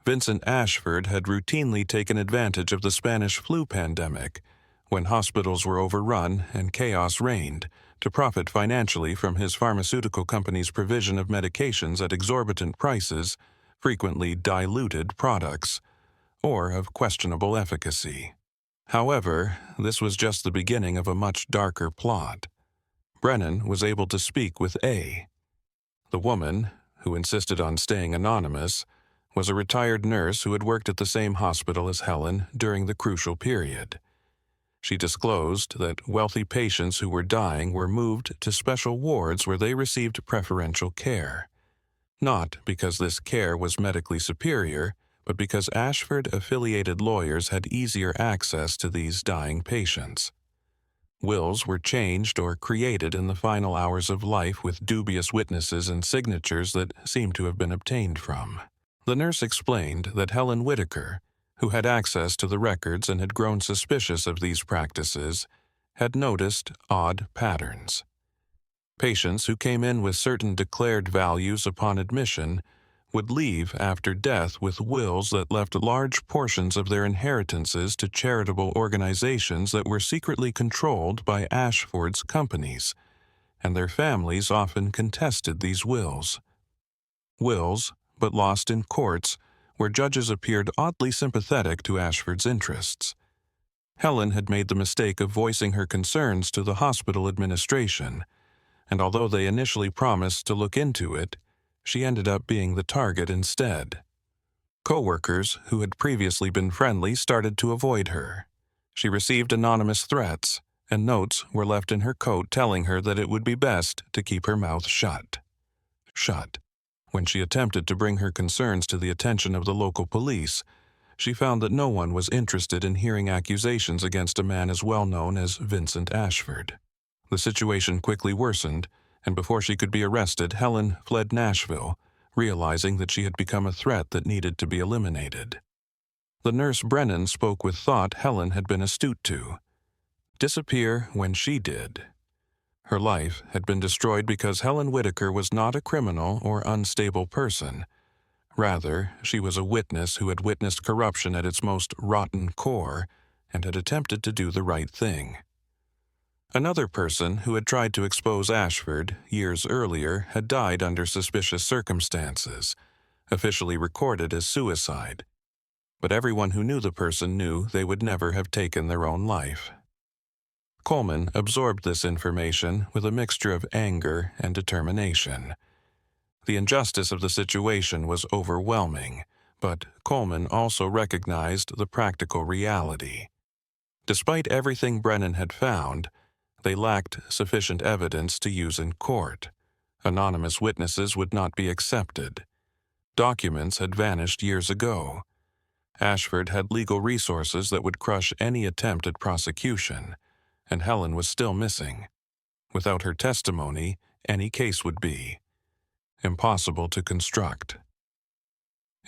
Vincent Ashwood had routinely taken advantage of the Spanish flu pandemic, when hospitals were overrun and chaos reigned, to profit financially from his pharmaceutical company's provision of medications at exorbitant prices, frequently diluted products, or of questionable efficacy. However, this was just the beginning of a much darker plot. Brennan was able to speak with A. The woman, who insisted on staying anonymous, was a retired nurse who had worked at the same hospital as Helen during the crucial period. She disclosed that wealthy patients who were dying were moved to special wards where they received preferential care, not because this care was medically superior, but because Ashford-affiliated lawyers had easier access to these dying patients. Wills were changed or created in the final hours of life with dubious witnesses and signatures that seemed to have been obtained from. The nurse explained that Helen Whitaker, who had access to the records and had grown suspicious of these practices, had noticed odd patterns. Patients who came in with certain declared values upon admission would leave after death with wills that left large portions of their inheritances to charitable organizations that were secretly controlled by Ashford's companies, and their families often contested these wills. Wills, but lost in courts, where judges appeared oddly sympathetic to Ashford's interests. Helen had made the mistake of voicing her concerns to the hospital administration, and although they initially promised to look into it, she ended up being the target instead. Co-workers who had previously been friendly started to avoid her. She received anonymous threats, and notes were left in her coat telling her that it would be best to keep her mouth shut. When she attempted to bring her concerns to the attention of the local police, she found that no one was interested in hearing accusations against a man as well known as Vincent Ashford. The situation quickly worsened, and before she could be arrested, Helen fled Nashville, realizing that she had become a threat that needed to be eliminated. The nurse Brennan spoke with thought Helen had been astute to. Disappear when she did. Her life had been destroyed because Helen Whitaker was not a criminal or unstable person. Rather, she was a witness who had witnessed corruption at its most rotten core and had attempted to do the right thing. Another person who had tried to expose Ashford years earlier had died under suspicious circumstances, officially recorded as suicide. But everyone who knew the person knew they would never have taken their own life. Coleman absorbed this information with a mixture of anger and determination. The injustice of the situation was overwhelming, but Coleman also recognized the practical reality. Despite everything Brennan had found, they lacked sufficient evidence to use in court. Anonymous witnesses would not be accepted. Documents had vanished years ago. Ashford had legal resources that would crush any attempt at prosecution, and Helen was still missing. Without her testimony, any case would be impossible to construct.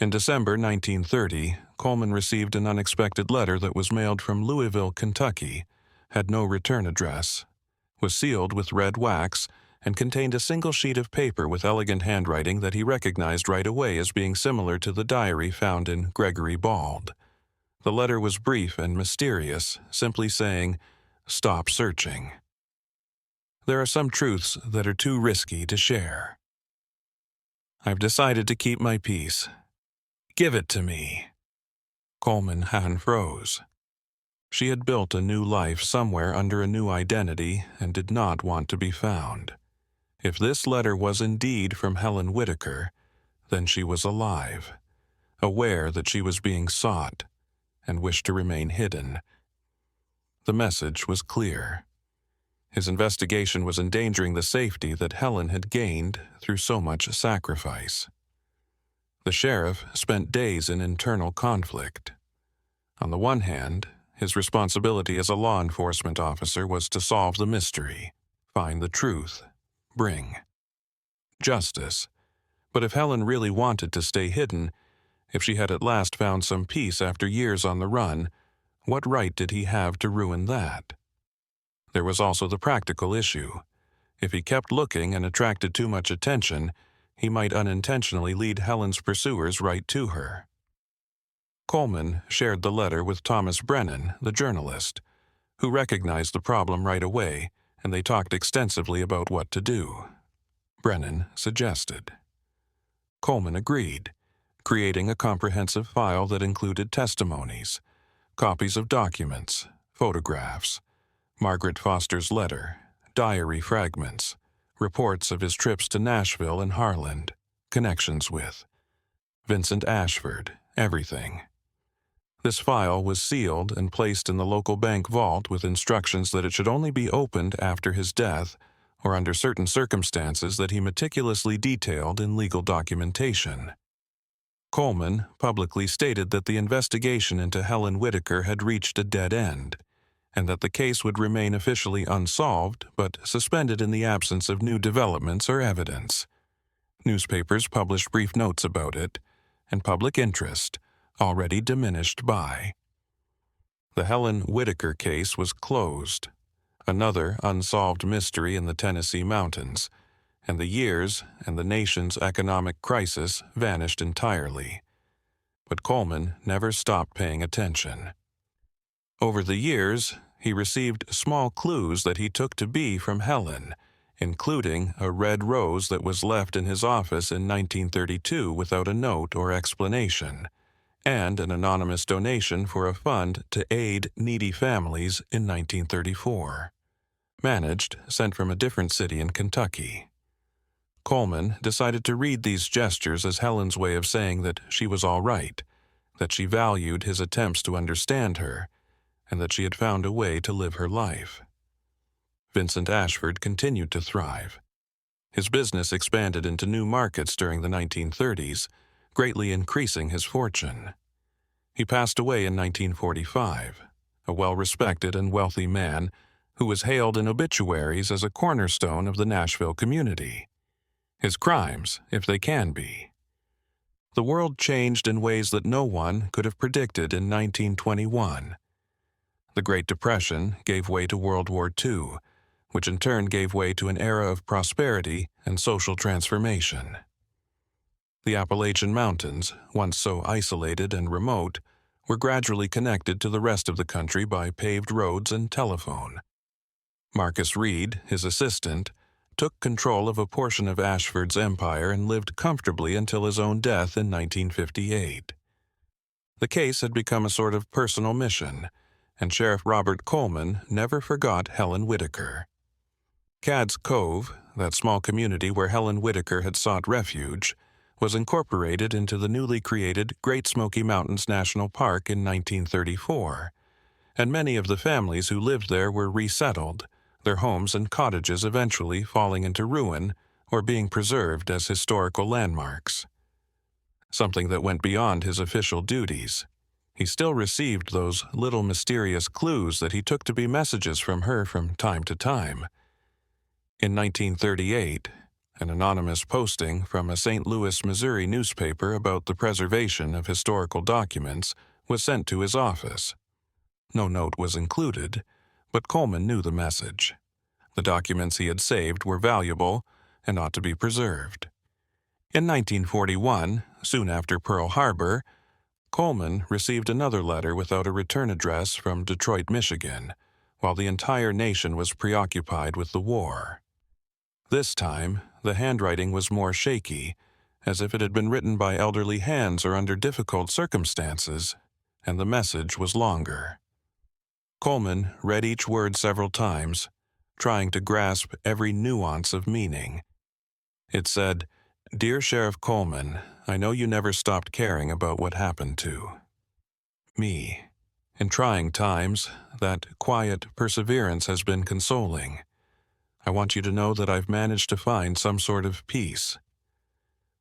In December 1930, Coleman received an unexpected letter that was mailed from Louisville, Kentucky, had no return address, was sealed with red wax, and contained a single sheet of paper with elegant handwriting that he recognized right away as being similar to the diary found in Gregory Bald. The letter was brief and mysterious, simply saying, "Stop searching." There are some truths that are too risky to share. I've decided to keep my peace. Give it to me. Coleman hand froze. She had built a new life somewhere under a new identity and did not want to be found. If this letter was indeed from Helen Whitaker, then she was alive, aware that she was being sought, and wished to remain hidden. The message was clear. His investigation was endangering the safety that Helen had gained through so much sacrifice. The sheriff spent days in internal conflict. On the one hand, his responsibility as a law enforcement officer was to solve the mystery, find the truth, bring justice. But if Helen really wanted to stay hidden, if she had at last found some peace after years on the run, what right did he have to ruin that? There was also the practical issue. If he kept looking and attracted too much attention, he might unintentionally lead Helen's pursuers right to her. Coleman shared the letter with Thomas Brennan, the journalist, who recognized the problem right away, and they talked extensively about what to do. Brennan suggested. Coleman agreed, creating a comprehensive file that included testimonies, copies of documents, photographs, Margaret Foster's letter, diary fragments, reports of his trips to Nashville and Harland, connections with Vincent Ashford, everything. This file was sealed and placed in the local bank vault with instructions that it should only be opened after his death or under certain circumstances that he meticulously detailed in legal documentation. Coleman publicly stated that the investigation into Helen Whitaker had reached a dead end, and that the case would remain officially unsolved but suspended in the absence of new developments or evidence. Newspapers published brief notes about it, and public interest, already diminished by. The Helen Whitaker case was closed, another unsolved mystery in the Tennessee mountains, and the years and the nation's economic crisis vanished entirely. But Coleman never stopped paying attention. Over the years, he received small clues that he took to be from Helen, including a red rose that was left in his office in 1932 without a note or explanation, and an anonymous donation for a fund to aid needy families in 1934. Managed, sent from a different city in Kentucky. Coleman decided to read these gestures as Helen's way of saying that she was all right, that she valued his attempts to understand her, and that she had found a way to live her life. Vincent Ashford continued to thrive. His business expanded into new markets during the 1930s, greatly increasing his fortune. He passed away in 1945, a well-respected and wealthy man who was hailed in obituaries as a cornerstone of the Nashville community. His crimes, if they can be. The world changed in ways that no one could have predicted in 1921. The Great Depression gave way to World War II, which in turn gave way to an era of prosperity and social transformation. The Appalachian Mountains, once so isolated and remote, were gradually connected to the rest of the country by paved roads and telephone. Marcus Reed, his assistant, took control of a portion of Ashford's empire and lived comfortably until his own death in 1958. The case had become a sort of personal mission, and Sheriff Robert Coleman never forgot Helen Whitaker. Cad's Cove, that small community where Helen Whitaker had sought refuge, was incorporated into the newly created Great Smoky Mountains National Park in 1934, and many of the families who lived there were resettled, their homes and cottages eventually falling into ruin or being preserved as historical landmarks. Something that went beyond his official duties. He still received those little mysterious clues that he took to be messages from her from time to time. In 1938, an anonymous posting from a St. Louis, Missouri newspaper about the preservation of historical documents was sent to his office. No note was included, but Coleman knew the message. The documents he had saved were valuable and ought to be preserved. In 1941, soon after Pearl Harbor, Coleman received another letter without a return address from Detroit, Michigan, while the entire nation was preoccupied with the war. This time, the handwriting was more shaky, as if it had been written by elderly hands or under difficult circumstances, and the message was longer. Coleman read each word several times, trying to grasp every nuance of meaning. It said, "Dear Sheriff Coleman, I know you never stopped caring about what happened to me. In trying times, that quiet perseverance has been consoling. I want you to know that I've managed to find some sort of peace.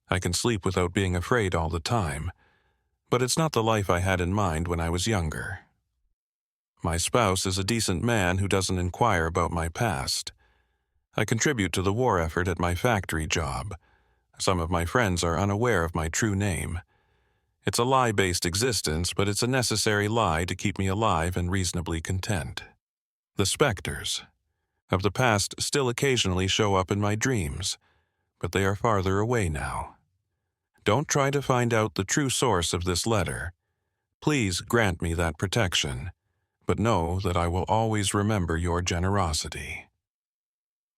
I can sleep without being afraid all the time, but it's not the life I had in mind when I was younger. My spouse is a decent man who doesn't inquire about my past. I contribute to the war effort at my factory job. Some of my friends are unaware of my true name. It's a lie-based existence, but it's a necessary lie to keep me alive and reasonably content. The specters of the past still occasionally show up in my dreams, but they are farther away now. Don't try to find out the true source of this letter. Please grant me that protection, but know that I will always remember your generosity."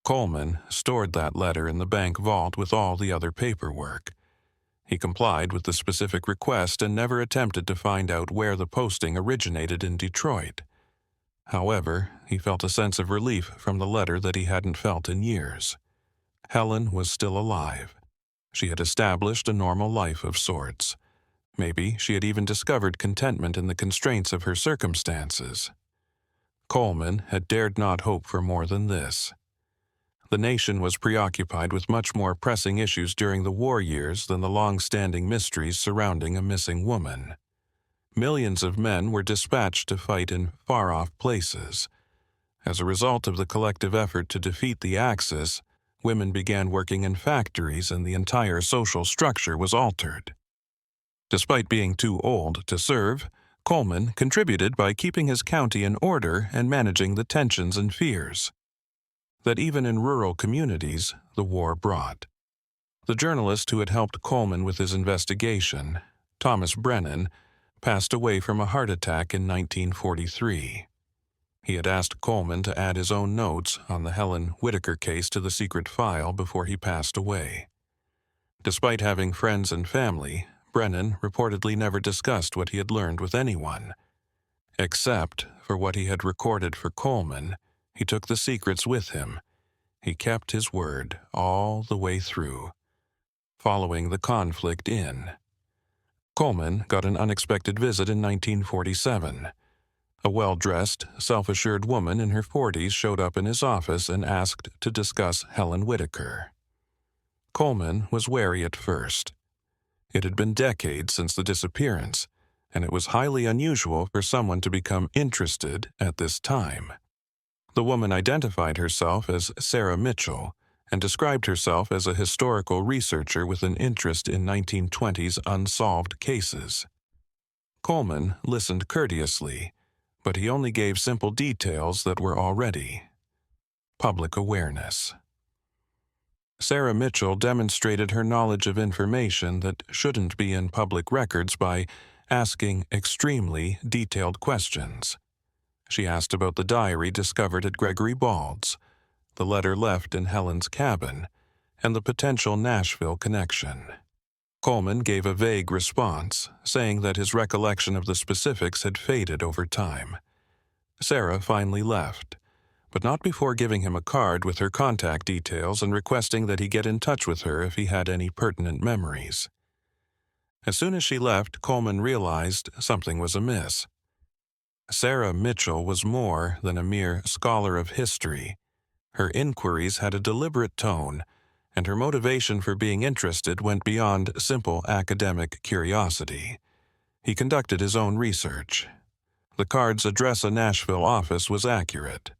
Coleman stored that letter in the bank vault with all the other paperwork. He complied with the specific request and never attempted to find out where the posting originated in Detroit. However, he felt a sense of relief from the letter that he hadn't felt in years. Helen was still alive. She had established a normal life of sorts. Maybe she had even discovered contentment in the constraints of her circumstances. Coleman had dared not hope for more than this. The nation was preoccupied with much more pressing issues during the war years than the long-standing mysteries surrounding a missing woman. Millions of men were dispatched to fight in far-off places. As a result of the collective effort to defeat the Axis, women began working in factories and the entire social structure was altered. Despite being too old to serve, Coleman contributed by keeping his county in order and managing the tensions and fears that even in rural communities the war brought. The journalist who had helped Coleman with his investigation, Thomas Brennan, passed away from a heart attack in 1943. He had asked Coleman to add his own notes on the Helen Whitaker case to the secret file before he passed away. Despite having friends and family, Brennan reportedly never discussed what he had learned with anyone. Except for what he had recorded for Coleman, he took the secrets with him. He kept his word all the way through, following the conflict in. Coleman got an unexpected visit in 1947. A well-dressed, self-assured woman in her 40s showed up in his office and asked to discuss Helen Whitaker. Coleman was wary at first. It had been decades since the disappearance, and it was highly unusual for someone to become interested at this time. The woman identified herself as Sarah Mitchell and described herself as a historical researcher with an interest in 1920s unsolved cases. Coleman listened courteously, but he only gave simple details that were already public awareness. Sarah Mitchell demonstrated her knowledge of information that shouldn't be in public records by asking extremely detailed questions. She asked about the diary discovered at Gregory Bald's, the letter left in Helen's cabin, and the potential Nashville connection. Coleman gave a vague response, saying that his recollection of the specifics had faded over time. Sarah finally left, but not before giving him a card with her contact details and requesting that he get in touch with her if he had any pertinent memories. As soon as she left, Coleman realized something was amiss. Sarah Mitchell was more than a mere scholar of history. Her inquiries had a deliberate tone, and her motivation for being interested went beyond simple academic curiosity. He conducted his own research. The card's address a Nashville office was accurate.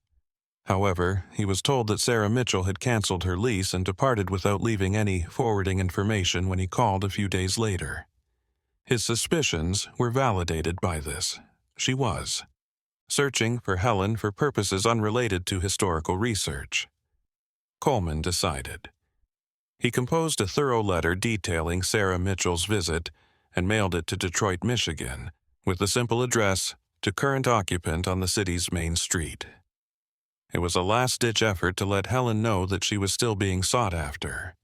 However, he was told that Sarah Mitchell had canceled her lease and departed without leaving any forwarding information when he called a few days later. His suspicions were validated by this. She was searching for Helen for purposes unrelated to historical research. Coleman decided. He composed a thorough letter detailing Sarah Mitchell's visit and mailed it to Detroit, Michigan, with the simple address, to current occupant on the city's main street. It was a last-ditch effort to let Helen know that she was still being sought after.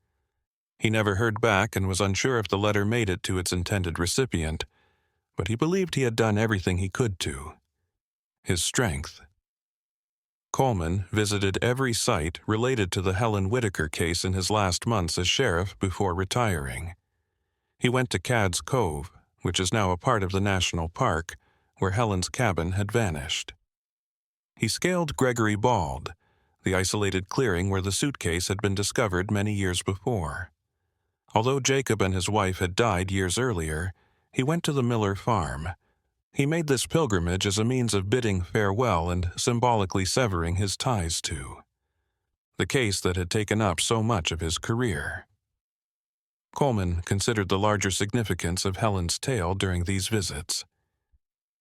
He never heard back and was unsure if the letter made it to its intended recipient, but he believed he had done everything he could to. His strength. Coleman visited every site related to the Helen Whitaker case in his last months as sheriff before retiring. He went to Cad's Cove, which is now a part of the national park, where Helen's cabin had vanished. He scaled Gregory Bald, the isolated clearing where the suitcase had been discovered many years before. Although Jacob and his wife had died years earlier, he went to the Miller farm. He made this pilgrimage as a means of bidding farewell and symbolically severing his ties to the case that had taken up so much of his career. Coleman considered the larger significance of Helen's tale during these visits.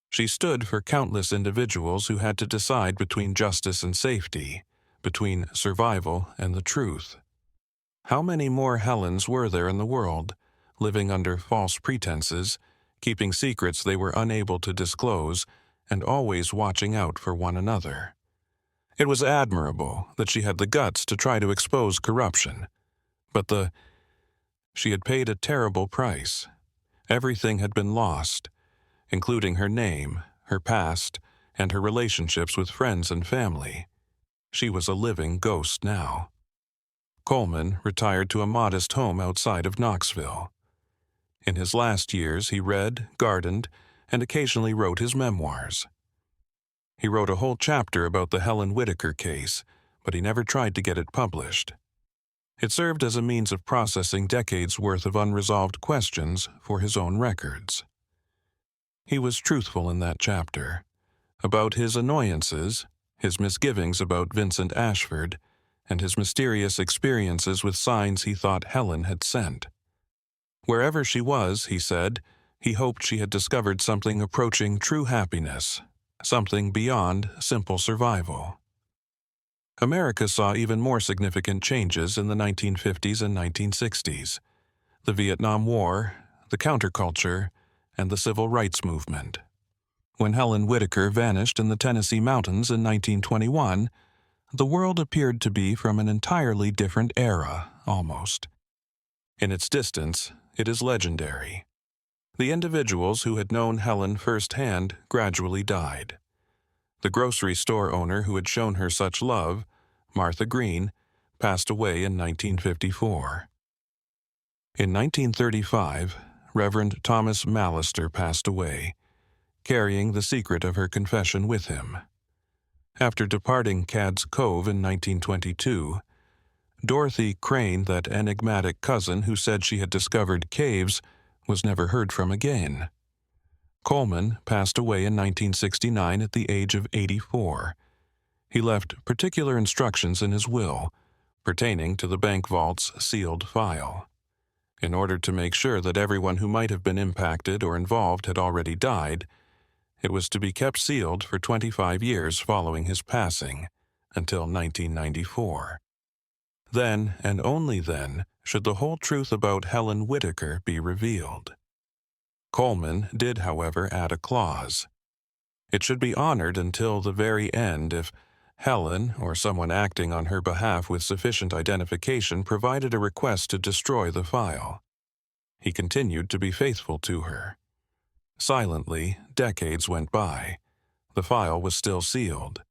She stood for countless individuals who had to decide between justice and safety, between survival and the truth. How many more Helens were there in the world, living under false pretenses, keeping secrets they were unable to disclose, and always watching out for one another? It was admirable that she had the guts to try to expose corruption, but she had paid a terrible price. Everything had been lost, including her name, her past, and her relationships with friends and family. She was a living ghost now. Coleman retired to a modest home outside of Knoxville. In his last years, he read, gardened, and occasionally wrote his memoirs. He wrote a whole chapter about the Helen Whitaker case, but he never tried to get it published. It served as a means of processing decades' worth of unresolved questions for his own records. He was truthful in that chapter, about his annoyances, his misgivings about Vincent Ashford, and his mysterious experiences with signs he thought Helen had sent. Wherever she was, he said, he hoped she had discovered something approaching true happiness, something beyond simple survival. America saw even more significant changes in the 1950s and 1960s. The Vietnam War, the counterculture, and the civil rights movement. When Helen Whitaker vanished in the Tennessee mountains in 1921, the world appeared to be from an entirely different era, almost. In its distance, it is legendary. The individuals who had known Helen firsthand gradually died. The grocery store owner who had shown her such love, Martha Green, passed away in 1954. In 1935, Reverend Thomas Mallister passed away, carrying the secret of her confession with him. After departing Cad's Cove in 1922, Dorothy Crane, that enigmatic cousin who said she had discovered caves, was never heard from again. Coleman passed away in 1969 at the age of 84. He left particular instructions in his will pertaining to the bank vault's sealed file. In order to make sure that everyone who might have been impacted or involved had already died, it was to be kept sealed for 25 years following his passing, until 1994. Then, and only then, should the whole truth about Helen Whitaker be revealed. Coleman did, however, add a clause. It should be honored until the very end if Helen, or someone acting on her behalf with sufficient identification, provided a request to destroy the file. He continued to be faithful to her. Silently, decades went by. The file was still sealed,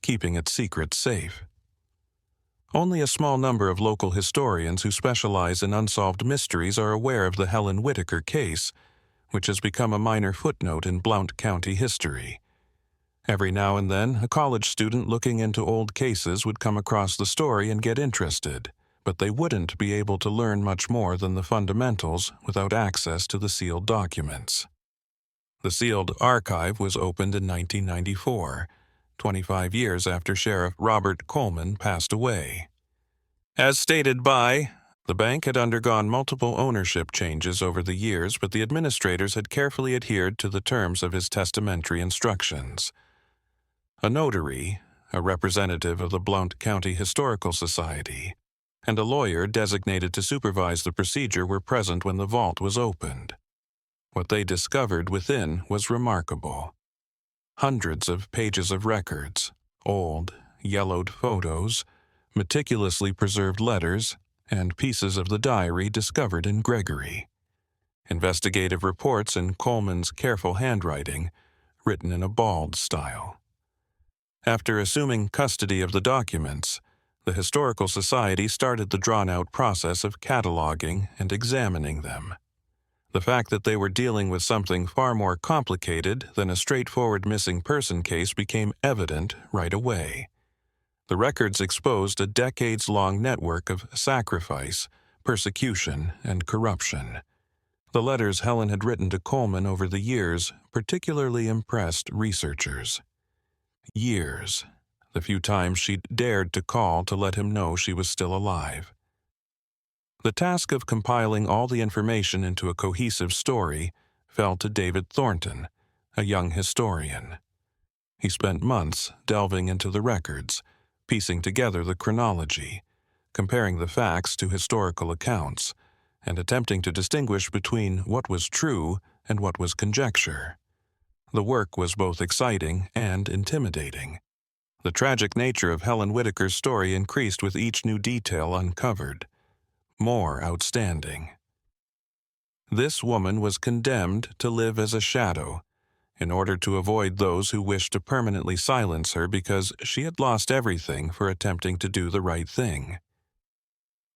keeping its secret safe. Only a small number of local historians who specialize in unsolved mysteries are aware of the Helen Whitaker case, which has become a minor footnote in Blount County history. Every now and then, a college student looking into old cases would come across the story and get interested, but they wouldn't be able to learn much more than the fundamentals without access to the sealed documents. The sealed archive was opened in 1994, 25 years after Sheriff Robert Coleman passed away. As stated by, the bank had undergone multiple ownership changes over the years, but the administrators had carefully adhered to the terms of his testamentary instructions. A notary, a representative of the Blount County Historical Society, and a lawyer designated to supervise the procedure were present when the vault was opened. What they discovered within was remarkable. Hundreds of pages of records, old, yellowed photos, meticulously preserved letters, and pieces of the diary discovered in Gregory. Investigative reports in Coleman's careful handwriting, written in a bald style. After assuming custody of the documents, the Historical Society started the drawn-out process of cataloging and examining them. The fact that they were dealing with something far more complicated than a straightforward missing person case became evident right away. The records exposed a decades-long network of sacrifice, persecution, and corruption. The letters Helen had written to Coleman over the years particularly impressed researchers. Years, the few times she'd dared to call to let him know she was still alive. The task of compiling all the information into a cohesive story fell to David Thornton, a young historian. He spent months delving into the records, piecing together the chronology, comparing the facts to historical accounts, and attempting to distinguish between what was true and what was conjecture. The work was both exciting and intimidating. The tragic nature of Helen Whitaker's story increased with each new detail uncovered. More outstanding. This woman was condemned to live as a shadow, in order to avoid those who wished to permanently silence her because she had lost everything for attempting to do the right thing.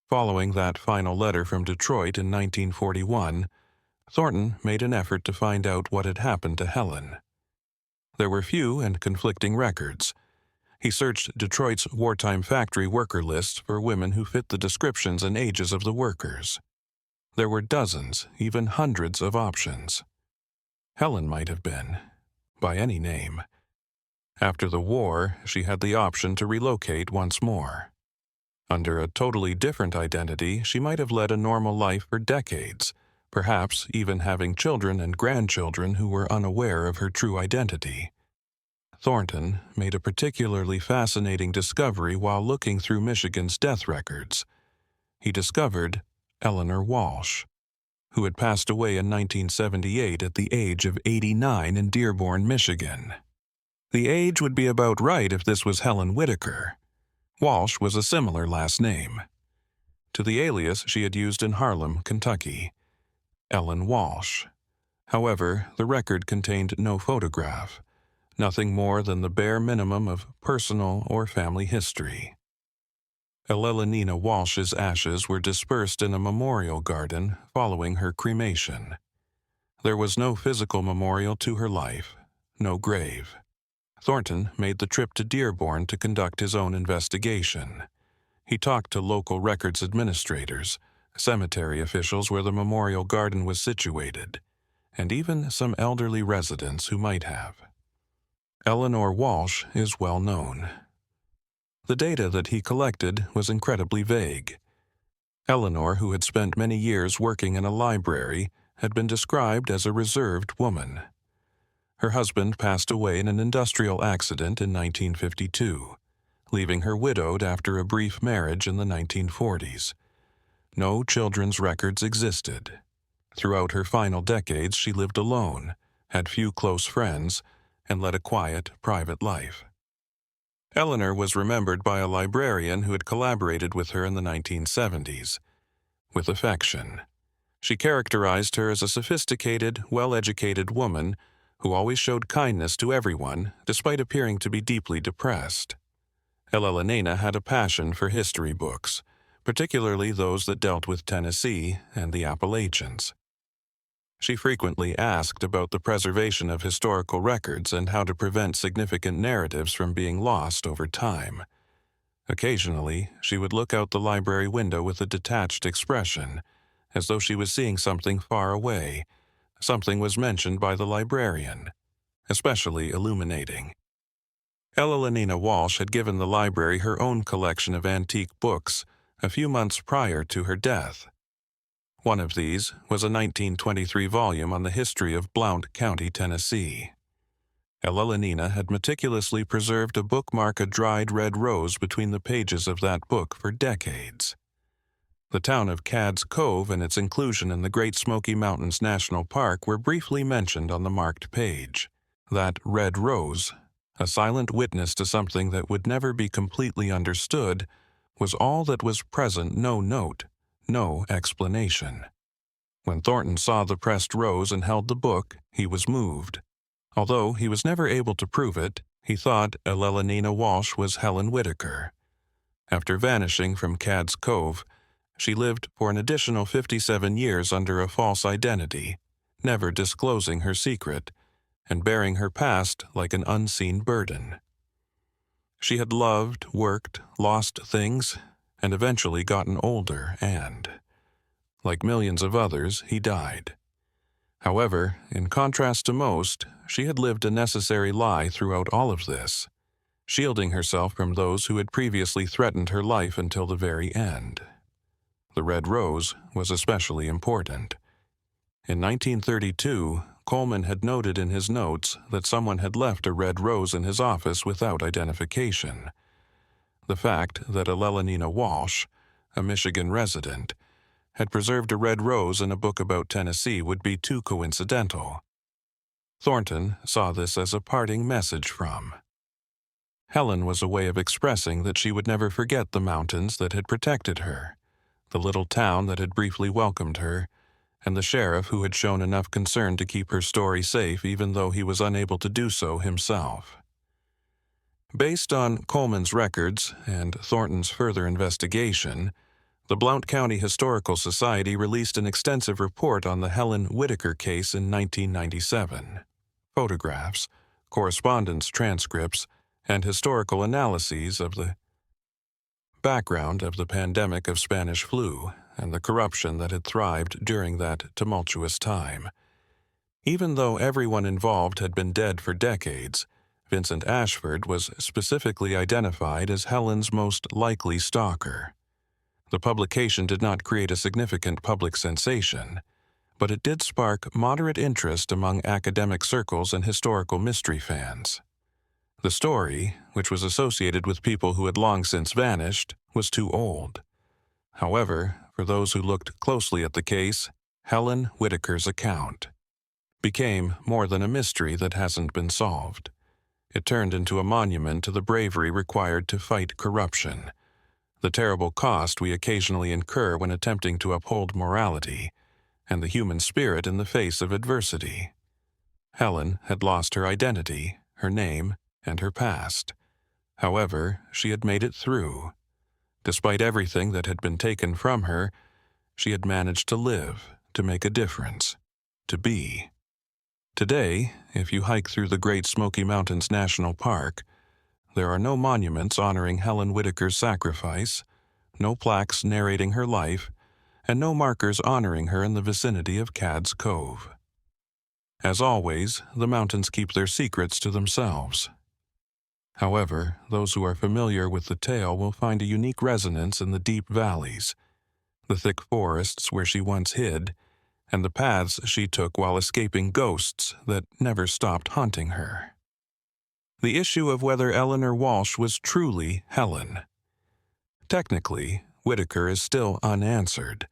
Following that final letter from Detroit in 1941, Thornton made an effort to find out what had happened to Helen. There were few and conflicting records. He searched Detroit's wartime factory worker list for women who fit the descriptions and ages of the workers. There were dozens, even hundreds of options. Helen might have been, by any name. After the war, she had the option to relocate once more. Under a totally different identity, she might have led a normal life for decades, perhaps even having children and grandchildren who were unaware of her true identity. Thornton made a particularly fascinating discovery while looking through Michigan's death records. He discovered Eleanor Walsh, who had passed away in 1978 at the age of 89 in Dearborn, Michigan. The age would be about right if this was Helen Whitaker. Walsh was a similar last name to the alias she had used in Harlem, Kentucky, Ellen Walsh. However, the record contained no photograph, nothing more than the bare minimum of personal or family history. Ellenina Walsh's ashes were dispersed in a memorial garden following her cremation. There was no physical memorial to her life, no grave. Thornton made the trip to Dearborn to conduct his own investigation. He talked to local records administrators, cemetery officials where the memorial garden was situated, and even some elderly residents who might have. Eleanor Walsh is well known. The data that he collected was incredibly vague. Eleanor, who had spent many years working in a library, had been described as a reserved woman. Her husband passed away in an industrial accident in 1952, leaving her widowed after a brief marriage in the 1940s. No children's records existed. Throughout her final decades, she lived alone, had few close friends, and led a quiet, private life. Eleanor was remembered by a librarian who had collaborated with her in the 1970s, with affection. She characterized her as a sophisticated, well-educated woman who always showed kindness to everyone despite appearing to be deeply depressed. Ellenina had a passion for history books, particularly those that dealt with Tennessee and the Appalachians. She frequently asked about the preservation of historical records and how to prevent significant narratives from being lost over time. Occasionally, she would look out the library window with a detached expression, as though she was seeing something far away. Something was mentioned by the librarian, especially illuminating. Ellenina Walsh had given the library her own collection of antique books a few months prior to her death. One of these was a 1923 volume on the history of Blount County, Tennessee. Ellenina had meticulously preserved a bookmark, a dried red rose, between the pages of that book for decades. The town of Cad's Cove and its inclusion in the Great Smoky Mountains National Park were briefly mentioned on the marked page. That red rose, a silent witness to something that would never be completely understood, was all that was present, no note, no explanation. When Thornton saw the pressed rose and held the book, he was moved. Although he was never able to prove it, he thought Ellenina Walsh was Helen Whitaker. After vanishing from Cad's Cove, she lived for an additional 57 years under a false identity, never disclosing her secret, and bearing her past like an unseen burden. She had loved, worked, lost things, and eventually gotten older and, like millions of others, he died. However, in contrast to most, she had lived a necessary lie throughout all of this, shielding herself from those who had previously threatened her life until the very end. The red rose was especially important. In 1932, Coleman had noted in his notes that someone had left a red rose in his office without identification. The fact that Ellenina Walsh, a Michigan resident, had preserved a red rose in a book about Tennessee would be too coincidental. Thornton saw this as a parting message from Helen. Was a way of expressing that she would never forget the mountains that had protected her, the little town that had briefly welcomed her, and the sheriff who had shown enough concern to keep her story safe even though he was unable to do so himself. Based on Coleman's records and Thornton's further investigation, the Blount County Historical Society released an extensive report on the Helen Whitaker case in 1997. Photographs, correspondence transcripts, and historical analyses of the background of the pandemic of Spanish flu and the corruption that had thrived during that tumultuous time. Even though everyone involved had been dead for decades, Vincent Ashford was specifically identified as Helen's most likely stalker. The publication did not create a significant public sensation, but it did spark moderate interest among academic circles and historical mystery fans. The story, which was associated with people who had long since vanished, was too old. However, for those who looked closely at the case, Helen Whitaker's account became more than a mystery that hasn't been solved. It turned into a monument to the bravery required to fight corruption, the terrible cost we occasionally incur when attempting to uphold morality, and the human spirit in the face of adversity. Helen had lost her identity, her name, and her past. However, she had made it through. Despite everything that had been taken from her, she had managed to live, to make a difference, to be. Today, if you hike through the Great Smoky Mountains National Park, there are no monuments honoring Helen Whitaker's sacrifice, no plaques narrating her life, and no markers honoring her in the vicinity of Cad's Cove. As always, the mountains keep their secrets to themselves. However, those who are familiar with the tale will find a unique resonance in the deep valleys, the thick forests where she once hid, and the paths she took while escaping ghosts that never stopped haunting her. The issue of whether Eleanor Walsh was truly Helen. Technically, Whitaker is still unanswered.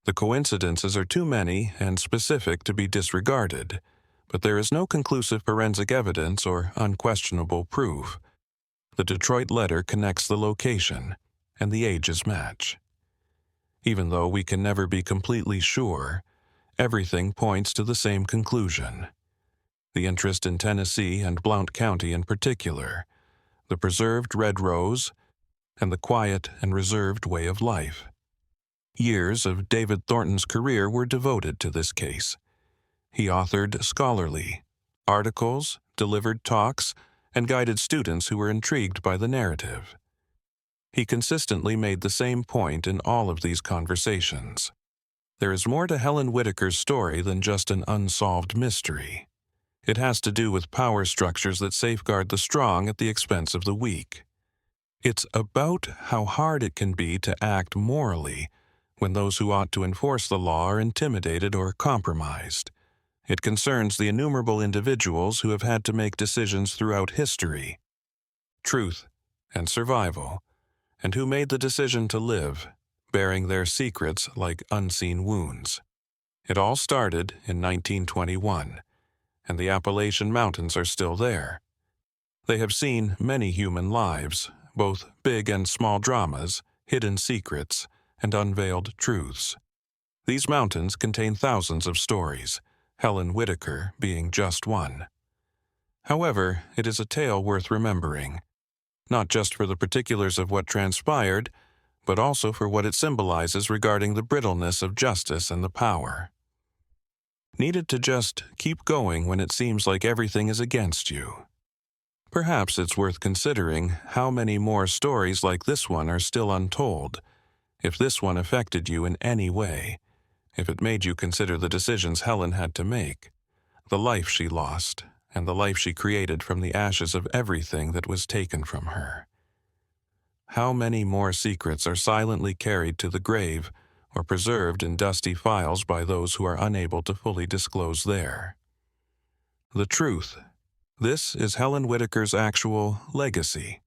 The coincidences are too many and specific to be disregarded, but there is no conclusive forensic evidence or unquestionable proof. The Detroit letter connects the location, and the ages match. Even though we can never be completely sure, everything points to the same conclusion. The interest in Tennessee and Blount County in particular, the preserved red rose, and the quiet and reserved way of life. Years of David Thornton's career were devoted to this case. He authored scholarly articles, delivered talks, and guided students who were intrigued by the narrative. He consistently made the same point in all of these conversations. There is more to Helen Whitaker's story than just an unsolved mystery. It has to do with power structures that safeguard the strong at the expense of the weak. It's about how hard it can be to act morally when those who ought to enforce the law are intimidated or compromised. It concerns the innumerable individuals who have had to make decisions throughout history, truth and survival, and who made the decision to live, bearing their secrets like unseen wounds. It all started in 1921, and the Appalachian Mountains are still there. They have seen many human lives, both big and small dramas, hidden secrets, and unveiled truths. These mountains contain thousands of stories, Helen Whitaker being just one. However, it is a tale worth remembering, not just for the particulars of what transpired, but also for what it symbolizes regarding the brittleness of justice and the power. Needed to just keep going when it seems like everything is against you. Perhaps it's worth considering how many more stories like this one are still untold, if this one affected you in any way, if it made you consider the decisions Helen had to make, the life she lost, and the life she created from the ashes of everything that was taken from her. How many more secrets are silently carried to the grave or preserved in dusty files by those who are unable to fully disclose there? The truth. This is Helen Whitaker's actual legacy.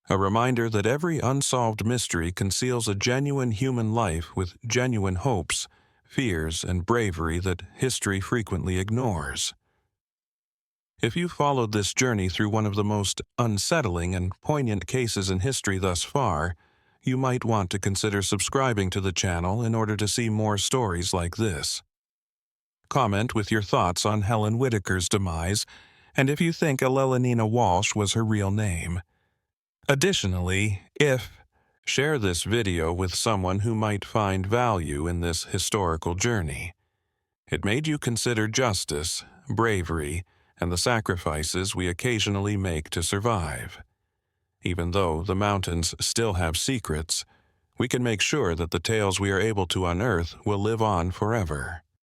A reminder that every unsolved mystery conceals a genuine human life with genuine hopes, fears, and bravery that history frequently ignores. If you followed this journey through one of the most unsettling and poignant cases in history thus far, you might want to consider subscribing to the channel in order to see more stories like this. Comment with your thoughts on Helen Whitaker's demise, and if you think Eleanor Walsh was her real name. Additionally, share this video with someone who might find value in this historical journey. It made you consider justice, bravery, and the sacrifices we occasionally make to survive. Even though the mountains still have secrets, we can make sure that the tales we are able to unearth will live on forever.